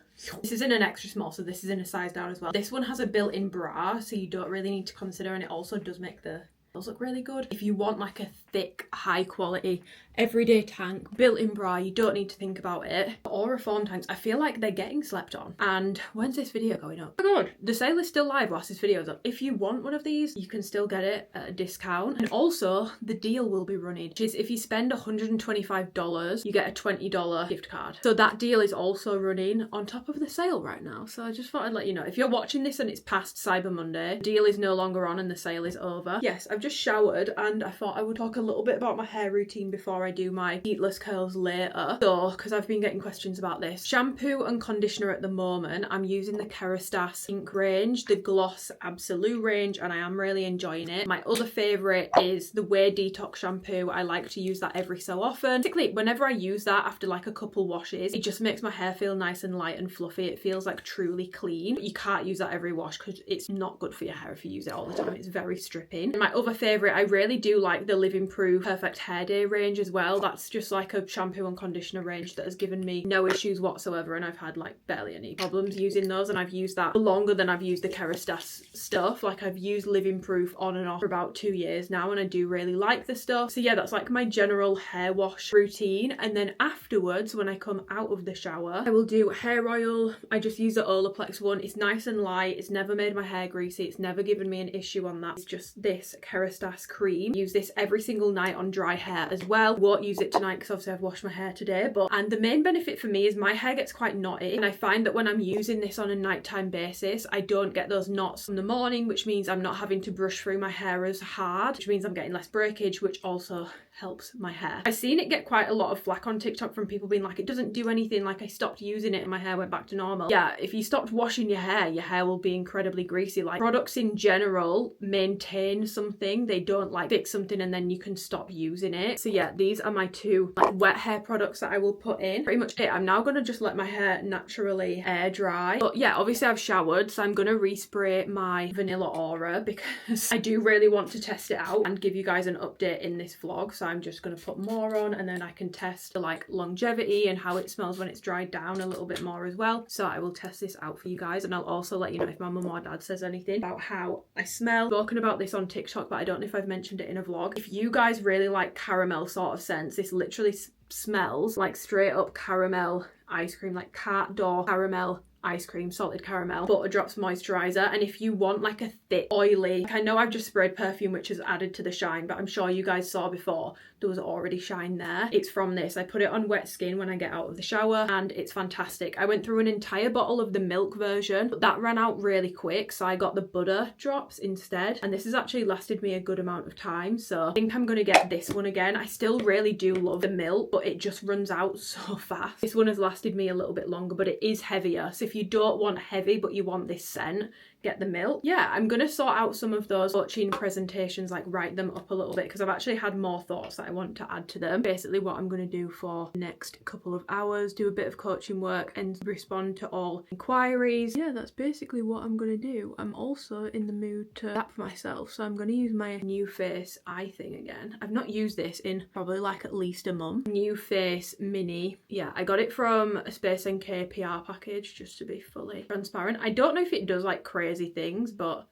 This is in an extra small, so this is in a size down as well. This one has a built-in bra, so you don't really need to consider, and it also does make the those look really good. If you want like a thick, high quality, everyday tank, built-in bra, you don't need to think about it. Aura Form tanks, I feel like they're getting slept on. And when's this video going up? Oh my god, the sale is still live whilst this video is up. If you want one of these, you can still get it at a discount. And also, the deal will be running, which is if you spend $125, you get a $20 gift card. So that deal is also running on top of the sale right now. So I just thought I'd let you know. If you're watching this and it's past Cyber Monday, the deal is no longer on and the sale is over. Yes, I've just showered and I thought I would talk a little bit about my hair routine before I do my heatless curls later. So, because I've been getting questions about this. Shampoo and conditioner at the moment, I'm using the Kerastase Ink range, the Gloss Absolute range, and I am really enjoying it. My other favourite is the Way Detox shampoo. I like to use that every so often. Basically, whenever I use that after like a couple washes, it just makes my hair feel nice and light and fluffy. It feels like truly clean. But you can't use that every wash because it's not good for your hair if you use it all the time. It's very stripping. And my other favourite, I really do like the Living Proof Perfect Hair Day range as well. That's just like a shampoo and conditioner range that has given me no issues whatsoever, and I've had like barely any problems using those, and I've used that for longer than I've used the Kerastase stuff. Like I've used Living Proof on and off for about 2 years now, and I do really like the stuff. So yeah, that's like my general hair wash routine. And then afterwards, when I come out of the shower, I will do hair oil. I just use the Olaplex one. It's nice and light. It's never made my hair greasy. It's never given me an issue on that. It's just this Kerastase cream. Use this every single night on dry hair as well. Won't use it tonight because obviously I've washed my hair today, and the main benefit for me is my hair gets quite knotty, and I find that when I'm using this on a nighttime basis, I don't get those knots in the morning, which means I'm not having to brush through my hair as hard, which means I'm getting less breakage, which also helps my hair. I've seen it get quite a lot of flack on TikTok from people being like, it doesn't do anything, like I stopped using it and my hair went back to normal. Yeah, if you stopped washing your hair will be incredibly greasy. Like, products in general maintain something, they don't like fix something and then you can stop using it. So yeah, these are my two like wet hair products that I will put in. Pretty much it. I'm now gonna just let my hair naturally air dry. But yeah, obviously I've showered, so I'm gonna respray my Vanilla Aura because I do really want to test it out and give you guys an update in this vlog. So I'm just gonna put more on and then I can test the like longevity and how it smells when it's dried down a little bit more as well. So I will test this out for you guys, and I'll also let you know if my mum or dad says anything about how I smell. I've spoken about this on TikTok, but I don't know if I've mentioned it in a vlog. If you guys really like caramel sort of scents, this literally smells like straight up caramel ice cream, like cat door caramel ice cream, salted caramel, butter drops moisturizer. And if you want like a thick oily, like I know I've just sprayed Perfume which has added to the shine, but I'm sure you guys saw before there was already shine there. It's from this. I put it on wet skin when I get out of the shower and it's fantastic. I went through an entire bottle of the milk version, but that ran out really quick, so I got the butter drops instead, and this has actually lasted me a good amount of time. So I think I'm gonna get this one again. I still really do love the milk, but it just runs out so fast. This one has lasted me a little bit longer, but it is heavier, so if you don't want heavy but you want this scent, get the milk. Yeah, I'm gonna sort out some of those coaching presentations, like write them up a little bit, because I've actually had more thoughts that I want to add to them. Basically what I'm gonna do for the next couple of hours, do a bit of coaching work and respond to all inquiries. Yeah, that's basically what I'm gonna do. I'm also in the mood to tap myself, so I'm gonna use my New Face eye thing again. I've not used this in probably like at least a month. New Face Mini. Yeah, I got it from a Space NK PR package, just to be fully transparent. I don't know if it does like crazy things, but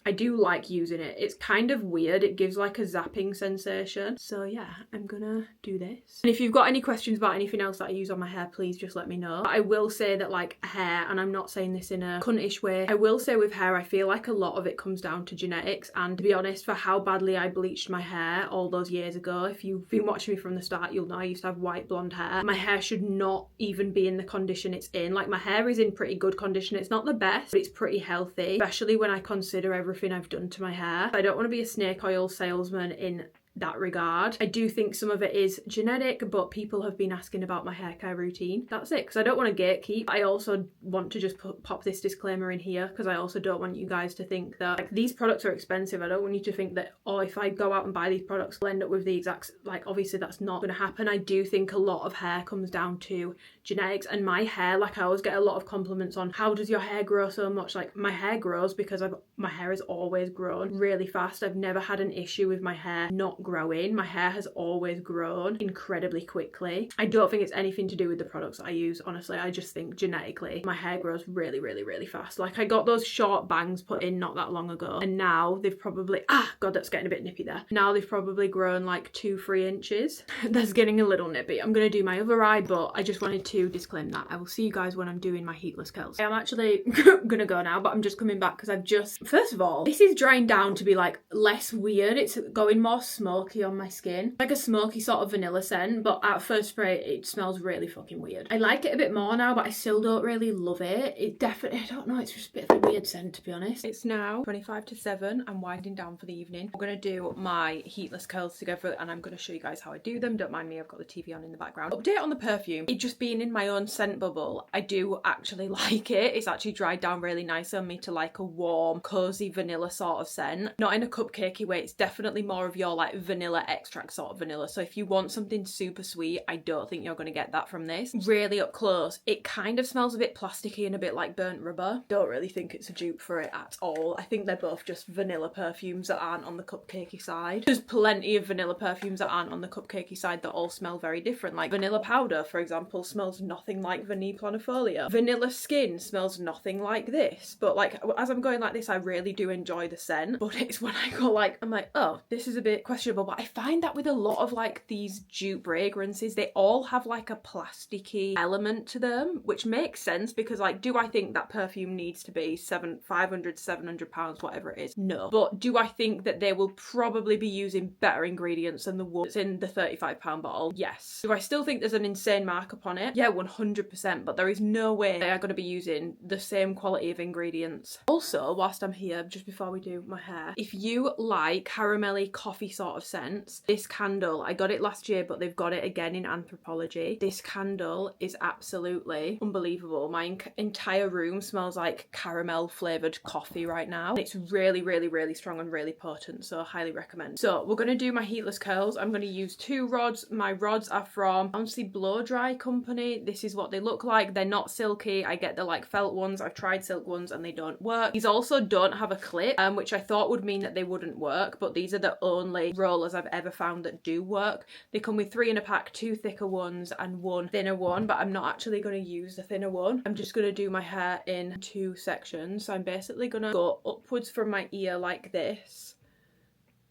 I do like using it. It's kind of weird. It gives like a zapping sensation. So yeah, I'm gonna do this. And if you've got any questions about anything else that I use on my hair, please just let me know. But I will say that like hair, and I'm not saying this in a cuntish way, I will say with hair, I feel like a lot of it comes down to genetics. And to be honest, for how badly I bleached my hair all those years ago, if you've been watching me from the start, you'll know I used to have white blonde hair. My hair should not even be in the condition it's in. Like, my hair is in pretty good condition. It's not the best, but it's pretty healthy, especially when I consider everything I've done to my hair. I don't want to be a snake oil salesman in that regard. I do think some of it is genetic, but people have been asking about my hair care routine. That's it, because I don't want to gatekeep. I also want to just pop this disclaimer in here, because I also don't want you guys to think that like these products are expensive. I don't want you to think that, oh, if I go out and buy these products I'll end up with the exact, like, obviously that's not going to happen. I do think a lot of hair comes down to genetics, and my hair, like, I always get a lot of compliments on how does your hair grow so much. Like, my hair grows because my hair has always grown really fast. I've never had an issue with my hair not growing. My hair has always grown incredibly quickly. I don't think it's anything to do with the products I use, honestly. I just think genetically my hair grows really, really, really fast. Like, I got those short bangs put in not that long ago, and now they've probably, god, that's getting a bit nippy there. Now they've probably grown like 2-3 inches. That's getting a little nippy. I'm gonna do my other eye, but I just wanted to disclaim that. I will see you guys when I'm doing my heatless curls. I'm actually gonna go now, but I'm just coming back because I've just, first of all, this is drying down to be like less weird. It's going more smoky on my skin, like a smoky sort of vanilla scent, but at first spray it smells really fucking weird. I like it a bit more now, but I still don't really love it. It definitely, I don't know, it's just a bit of a weird scent, to be honest. It's now 25 to 7. I'm winding down for the evening. We're gonna do my heatless curls together, and I'm gonna show you guys how I do them. Don't mind me, I've got the TV on in the background. Update on the perfume. It just being in my own scent bubble, I do actually like it. It's actually dried down really nice on me to like a warm, cozy vanilla sort of scent. Not in a cupcakey way. It's definitely more of your like vanilla extract sort of vanilla. So if you want something super sweet, I don't think you're going to get that from this. Really up close, it kind of smells a bit plasticky and a bit like burnt rubber. Don't really think it's a dupe for it at all. I think they're both just vanilla perfumes that aren't on the cupcakey side. There's plenty of vanilla perfumes that aren't on the cupcakey side that all smell very different. Like vanilla powder, for example, smells nothing like Vanille Planifolia. Vanilla Skin smells nothing like this. But like, as I'm going like this, I really do enjoy the scent. But it's when I go like, I'm like, oh, this is a bit questionable. But I find that with a lot of like these dupe fragrances, they all have like a plasticky element to them, which makes sense because like, do I think that perfume needs to be £500, £700, whatever it is? No. But do I think that they will probably be using better ingredients than the one that's in the £35 bottle? Yes. Do I still think there's an insane markup on it? Yeah, 100%, but there is no way they are going to be using the same quality of ingredients. Also, whilst I'm here, just before we do my hair, if you like caramelly coffee sort of scents. This candle, I got it last year, but they've got it again in Anthropology. This candle is absolutely unbelievable. My entire room smells like caramel flavoured coffee right now. It's really, really, really strong and really potent, so I highly recommend. So we're going to do my heatless curls. I'm going to use 2 rods. My rods are from, honestly, Blow Dry Company. This is what they look like. They're not silky. I get the like felt ones. I've tried silk ones and they don't work. These also don't have a clip, which I thought would mean that they wouldn't work, but these are the only rollers I've ever found that do work. They come with 3 in a pack, 2 thicker ones and 1 thinner one, but I'm not actually going to use the thinner one. I'm just going to do my hair in 2 sections. So I'm basically going to go upwards from my ear like this,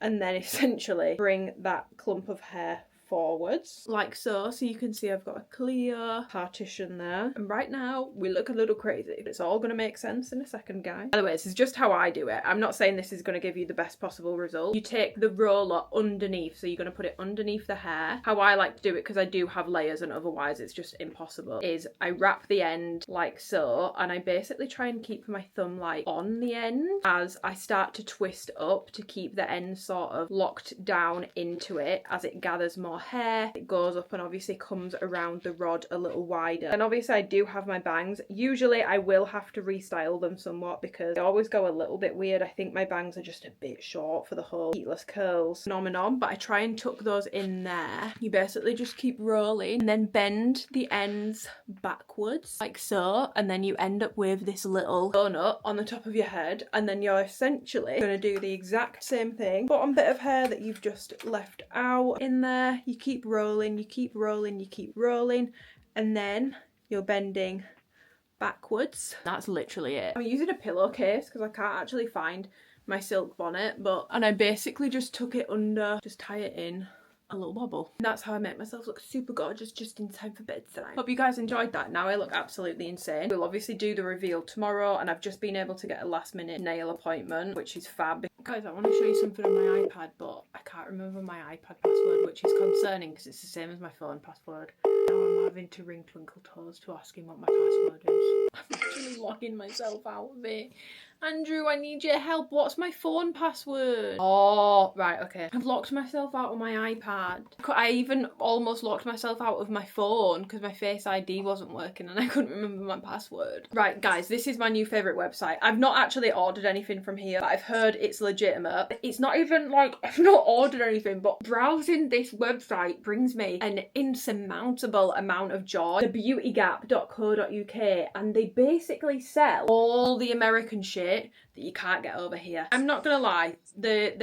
and then essentially bring that clump of hair forwards like so. So you can see I've got a clear partition there, and right now we look a little crazy. It's all going to make sense in a second, guys. By the way, this is just how I do it. I'm not saying this is going to give you the best possible result. You take the roller underneath, so you're going to put it underneath the hair. How I like to do it, because I do have layers and otherwise it's just impossible, is I wrap the end like so, and I basically try and keep my thumb like on the end as I start to twist up to keep the end sort of locked down into it. As it gathers more hair, it goes up and obviously comes around the rod a little wider. And obviously I do have my bangs. Usually I will have to restyle them somewhat because they always go a little bit weird. I think my bangs are just a bit short for the whole heatless curls phenomenon, but I try and tuck those in there. You basically just keep rolling and then bend the ends backwards like so, and then you end up with this little donut on the top of your head, and then you're essentially going to do the exact same thing. Bottom bit of hair that you've just left out in there, you keep rolling, you keep rolling, you keep rolling, and then you're bending backwards. That's literally it. I'm using a pillowcase because I can't actually find my silk bonnet, and I basically just tuck it under, just tie it in a little bobble. And that's how I make myself look super gorgeous just in time for bed tonight. Hope you guys enjoyed that. Now I look absolutely insane. We'll obviously do the reveal tomorrow, and I've just been able to get a last minute nail appointment, which is fab. Guys, I want to show you something on my iPad, but I can't remember my iPad password, which is concerning because it's the same as my phone password. Now I'm having to ring Twinkle Toes to ask him what my password is. I'm actually logging myself out of it. Andrew, I need your help. What's my phone password? Oh, right, okay. I've locked myself out of my iPad. I even almost locked myself out of my phone because my Face ID wasn't working and I couldn't remember my password. Right, guys, this is my new favourite website. I've not actually ordered anything from here, but I've heard it's legitimate. It's not even like I've not ordered anything, but browsing this website brings me an insurmountable amount of joy. thebeautygap.co.uk, and they basically sell all the American shit that you can't get over here. I'm not gonna lie, they're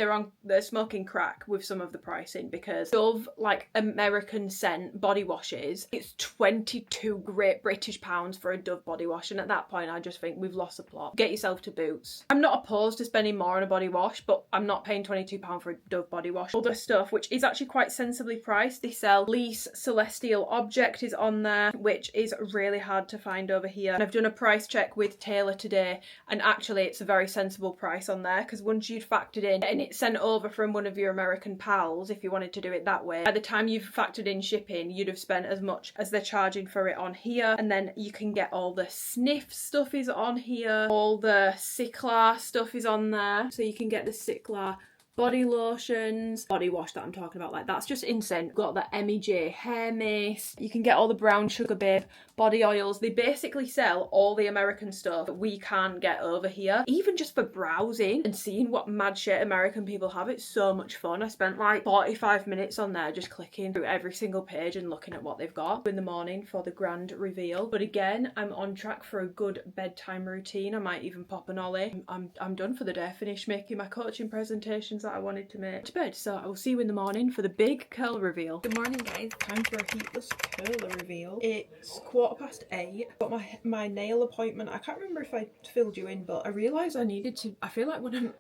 smoking crack with some of the pricing, because Dove, like American scent body washes, it's 22 Great British pounds for a Dove body wash, and at that point I just think we've lost the plot. Get yourself to Boots. I'm not opposed to spending more on a body wash, but I'm not paying £22 for a Dove body wash. Other stuff, which is actually quite sensibly priced, they sell Lease Celestial Object is on there, which is really hard to find over here. And I've done a price check with Taylor today, and actually it's a very sensible price on there, because once you'd factored in and it's sent over from one of your American pals, if you wanted to do it that way, by the time you've factored in shipping, you'd have spent as much as they're charging for it on here. And then you can get all the sniff stuff is on here, all the Cicla stuff is on there, so you can get the Cicla body lotions, body wash that I'm talking about, like that's just insane. Got the MEJ hair mace, you can get all the Brown Sugar Babe body oils. They basically sell all the American stuff that we can't get over here. Even just for browsing and seeing what mad shit American people have, it's so much fun. I spent like 45 minutes on there just clicking through every single page and looking at what they've got in the morning for the grand reveal. But again, I'm on track for a good bedtime routine. I might even pop an ollie. I'm done for the day. Finished making my coaching presentations that I wanted to make to bed, so I will see you in the morning for the big curl reveal. Good morning, guys. Time for a heatless curler reveal. It's 8:15. Got my nail appointment. I can't remember if I filled you in, but I realised I needed to. I feel like when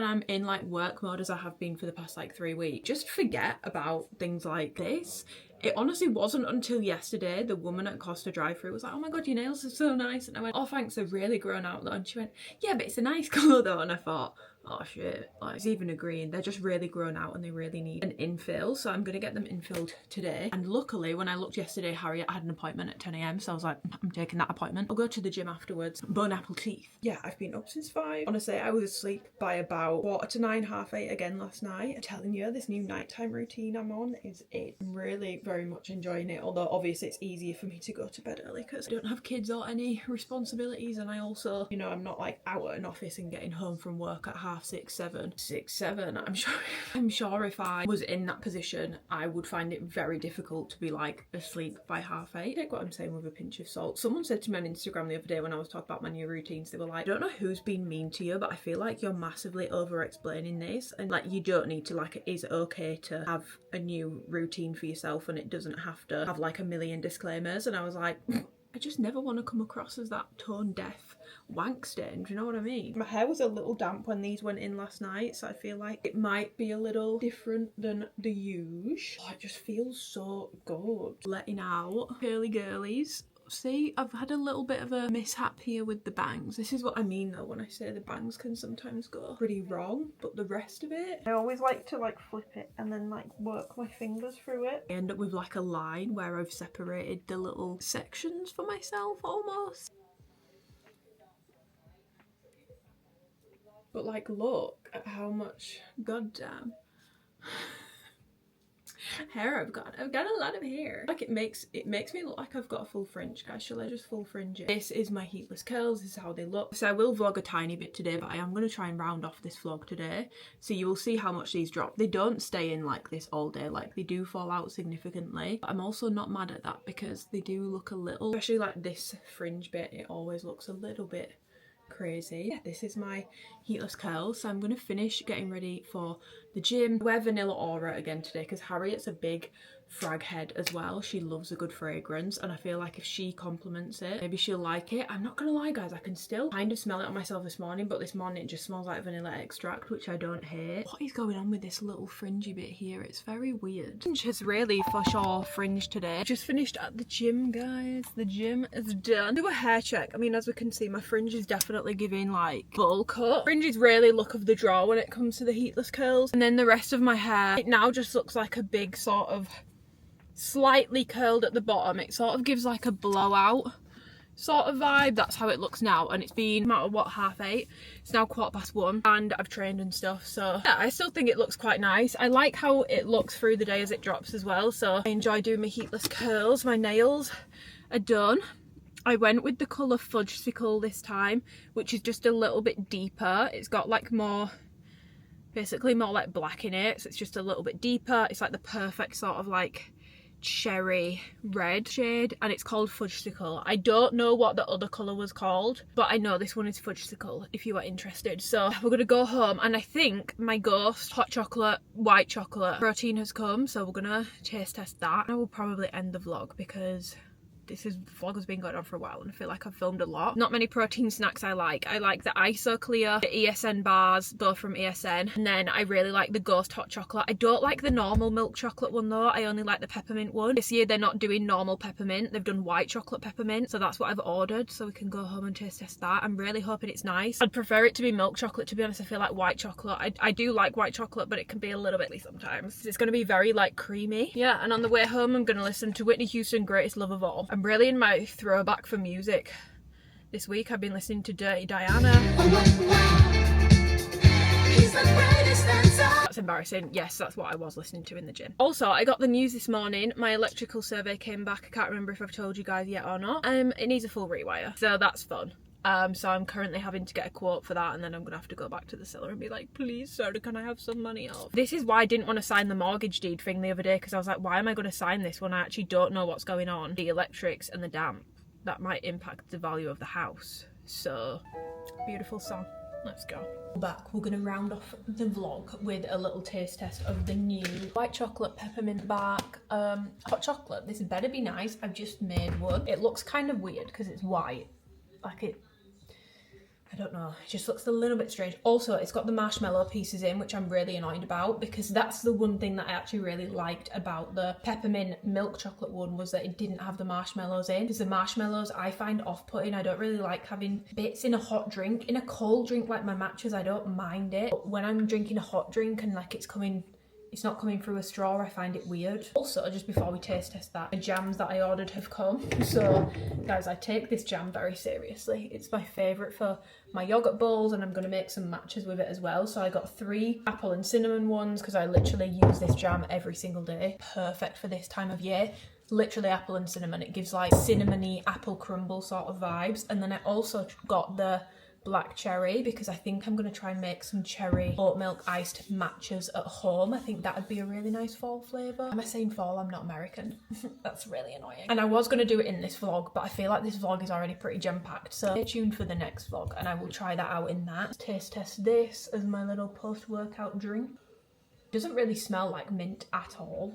I'm in like work mode, as I have been for the past like 3 weeks, just forget about things like this. It honestly wasn't until yesterday the woman at Costa drive-through was like, oh my god, your nails are so nice, and I went, oh thanks, they're really grown out though, and she went, yeah, but it's a nice colour though, and I thought, oh shit, like it's even a green. They're just really grown out and they really need an infill, so I'm gonna get them infilled today. And luckily when I looked yesterday, Harriet had an appointment at 10 AM, so I was like, I'm taking that appointment. I'll go to the gym afterwards. Bone apple teeth. Yeah, I've been up since 5. Honestly, I was asleep by about 7:45, 8:30 again last night. I'm telling you, this new nighttime routine I'm on is it. I'm really very much enjoying it, although obviously it's easier for me to go to bed early because I don't have kids or any responsibilities, and I also, you know, I'm not like out at an office and getting home from work at 6:30, 7. 6, 7. I'm sure if I was in that position, I would find it very difficult to be like asleep by 8:30. Take what I'm saying with a pinch of salt. Someone said to me on Instagram the other day when I was talking about my new routines, they were like, I don't know who's been mean to you, but I feel like you're massively over explaining this, and like you don't need to, like it is okay to have a new routine for yourself and it doesn't have to have like a million disclaimers. And I was like, I just never want to come across as that tone deaf wank stain, do you know what I mean? My hair was a little damp when these went in last night, so I feel like it might be a little different than the usual. Oh, it just feels so good. Letting out curly girlies. See, I've had a little bit of a mishap here with the bangs. This is what I mean though when I say the bangs can sometimes go pretty wrong, but the rest of it, I always like to like flip it and then like work my fingers through it. I end up with like a line where I've separated the little sections for myself almost. But like look at how much goddamn hair I've got. I've got a lot of hair. Like it makes me look like I've got a full fringe, guys. Shall I just full fringe it? This is my heatless curls. This is how they look. So I will vlog a tiny bit today, but I am going to try and round off this vlog today. So you will see how much these drop. They don't stay in like this all day. Like they do fall out significantly. But I'm also not mad at that because they do look a little, especially like this fringe bit, it always looks a little bit crazy. Yeah, this is my heatless curls, so I'm going to finish getting ready for the gym. I wear Vanilla Aura again today because Harriet's a big frag head as well. She loves a good fragrance, and I feel like if she compliments it, maybe she'll like it. I'm not gonna lie guys, I can still kind of smell it on myself this morning, but this morning it just smells like vanilla extract, which I don't hate. What is going on with this little fringy bit here? It's very weird. Fringe has really for sure fringe today. Just finished at the gym, guys. The gym is done. Do a hair check. I mean, as we can see, my fringe is definitely giving like bowl cut. Fringes really look of the draw when it comes to the heatless curls, and then the rest of my hair, it now just looks like a big sort of slightly curled at the bottom. It sort of gives like a blowout sort of vibe. That's how it looks now, and it's been no matter what 8:30. It's now 1:15 and I've trained and stuff, so yeah, I still think it looks quite nice. I like how it looks through the day as it drops as well, so I enjoy doing my heatless curls. My nails are done. I went with the colour Fudgesicle this time, which is just a little bit deeper. It's got like more, basically more like black in it, so it's just a little bit deeper. It's like the perfect sort of like cherry red shade, and it's called Fudgesicle. I don't know what the other colour was called, but I know this one is Fudgesicle if you are interested. So we're gonna go home, and I think my ghost hot chocolate white chocolate protein has come, so we're gonna taste test that. I will probably end the vlog because this vlog has been going on for a while and I feel like I've filmed a lot. Not many protein snacks I like. I like the ISO Clear, the ESN bars, both from ESN, and then I really like the Ghost hot chocolate. I don't like the normal milk chocolate one though. I only like the peppermint one. This year they're not doing normal peppermint, they've done white chocolate peppermint, so that's what I've ordered, so we can go home and taste test that. I'm really hoping it's nice. I'd prefer it to be milk chocolate, to be honest. I feel like white chocolate, I do like white chocolate, but it can be a little bit sometimes. It's going to be very like creamy. Yeah, and on the way home I'm going to listen to Whitney Houston, Greatest Love of All. I'm really in my throwback for music this week. I've been listening to Dirty Diana. That's embarrassing. Yes, that's what I was listening to in the gym. Also, I got the news this morning. My electrical survey came back. I can't remember if I've told you guys yet or not. It needs a full rewire, so that's fun. So I'm currently having to get a quote for that, and then I'm gonna have to go back to the seller and be like, please sir, can I have some money off? This is why I didn't want to sign the mortgage deed thing the other day, because I was like, why am I going to sign this when I actually don't know what's going on? The electrics and the damp, that might impact the value of the house. So, beautiful song. Let's go. Back, we're going to round off the vlog with a little taste test of the new white chocolate peppermint bark hot chocolate. This better be nice. I've just made one. It looks kind of weird because it's white, like it I don't know, it just looks a little bit strange. Also, it's got the marshmallow pieces in, which I'm really annoyed about, because that's the one thing that I actually really liked about the peppermint milk chocolate one, was that it didn't have the marshmallows in. Because the marshmallows I find off-putting. I don't really like having bits in a hot drink. In a cold drink like my matchas, I don't mind it. But when I'm drinking a hot drink and like it's not coming through a straw, I find it weird. Also, just before we taste test that, the jams that I ordered have come. So, guys, I take this jam very seriously. It's my favourite for my yoghurt bowls, and I'm going to make some matches with it as well. So I got 3 apple and cinnamon ones, because I literally use this jam every single day. Perfect for this time of year. Literally apple and cinnamon. It gives like cinnamony apple crumble sort of vibes. And then I also got the black cherry, because I think I'm going to try and make some cherry oat milk iced matchas at home. I think that would be a really nice fall flavour. Am I saying fall? I'm not American. That's really annoying. And I was going to do it in this vlog, but I feel like this vlog is already pretty jam-packed, so stay tuned for the next vlog and I will try that out in that. Taste test this as my little post-workout drink. Doesn't really smell like mint at all.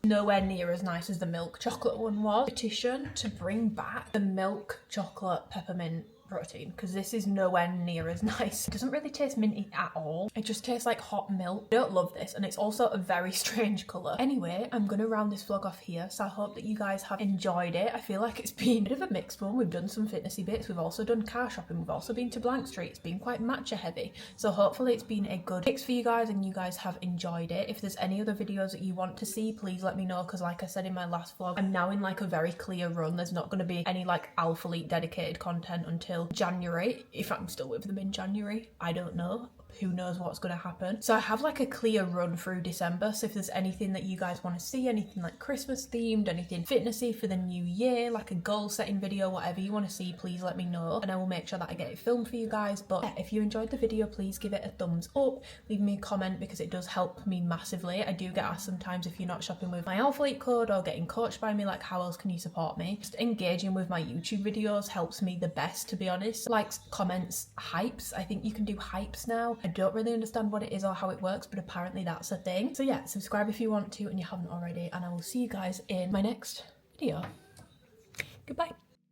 Nowhere near as nice as the milk chocolate one was. Petition to bring back the milk chocolate peppermint protein, because this is nowhere near as nice. It doesn't really taste minty at all. It just tastes like hot milk. I don't love this, and it's also a very strange colour. Anyway, I'm gonna round this vlog off here, so I hope that you guys have enjoyed it. I feel like it's been a bit of a mixed one. We've done some fitnessy bits, we've also done car shopping, we've also been to Blank Street. It's been quite matcha heavy, so hopefully it's been a good mix for you guys and you guys have enjoyed it. If there's any other videos that you want to see, please let me know, because like I said in my last vlog, I'm now in like a very clear run. There's not going to be any like Alpha Leak dedicated content until January, if I'm still with them in January. I don't know. Who knows what's going to happen. So I have like a clear run through December, so if there's anything that you guys want to see, anything like Christmas themed, anything fitnessy for the new year, like a goal setting video, whatever you want to see, please let me know and I will make sure that I get it filmed for you guys. But yeah, if you enjoyed the video, please give it a thumbs up, leave me a comment, because it does help me massively. I do get asked sometimes, if you're not shopping with my Alpha Leak code or getting coached by me, like how else can you support me? Just engaging with my YouTube videos helps me the best, to be honest. Likes, comments, hypes. I think you can do hypes now. I don't really understand what it is or how it works, but apparently that's a thing. So yeah, subscribe if you want to and you haven't already, and I will see you guys in my next video. Goodbye.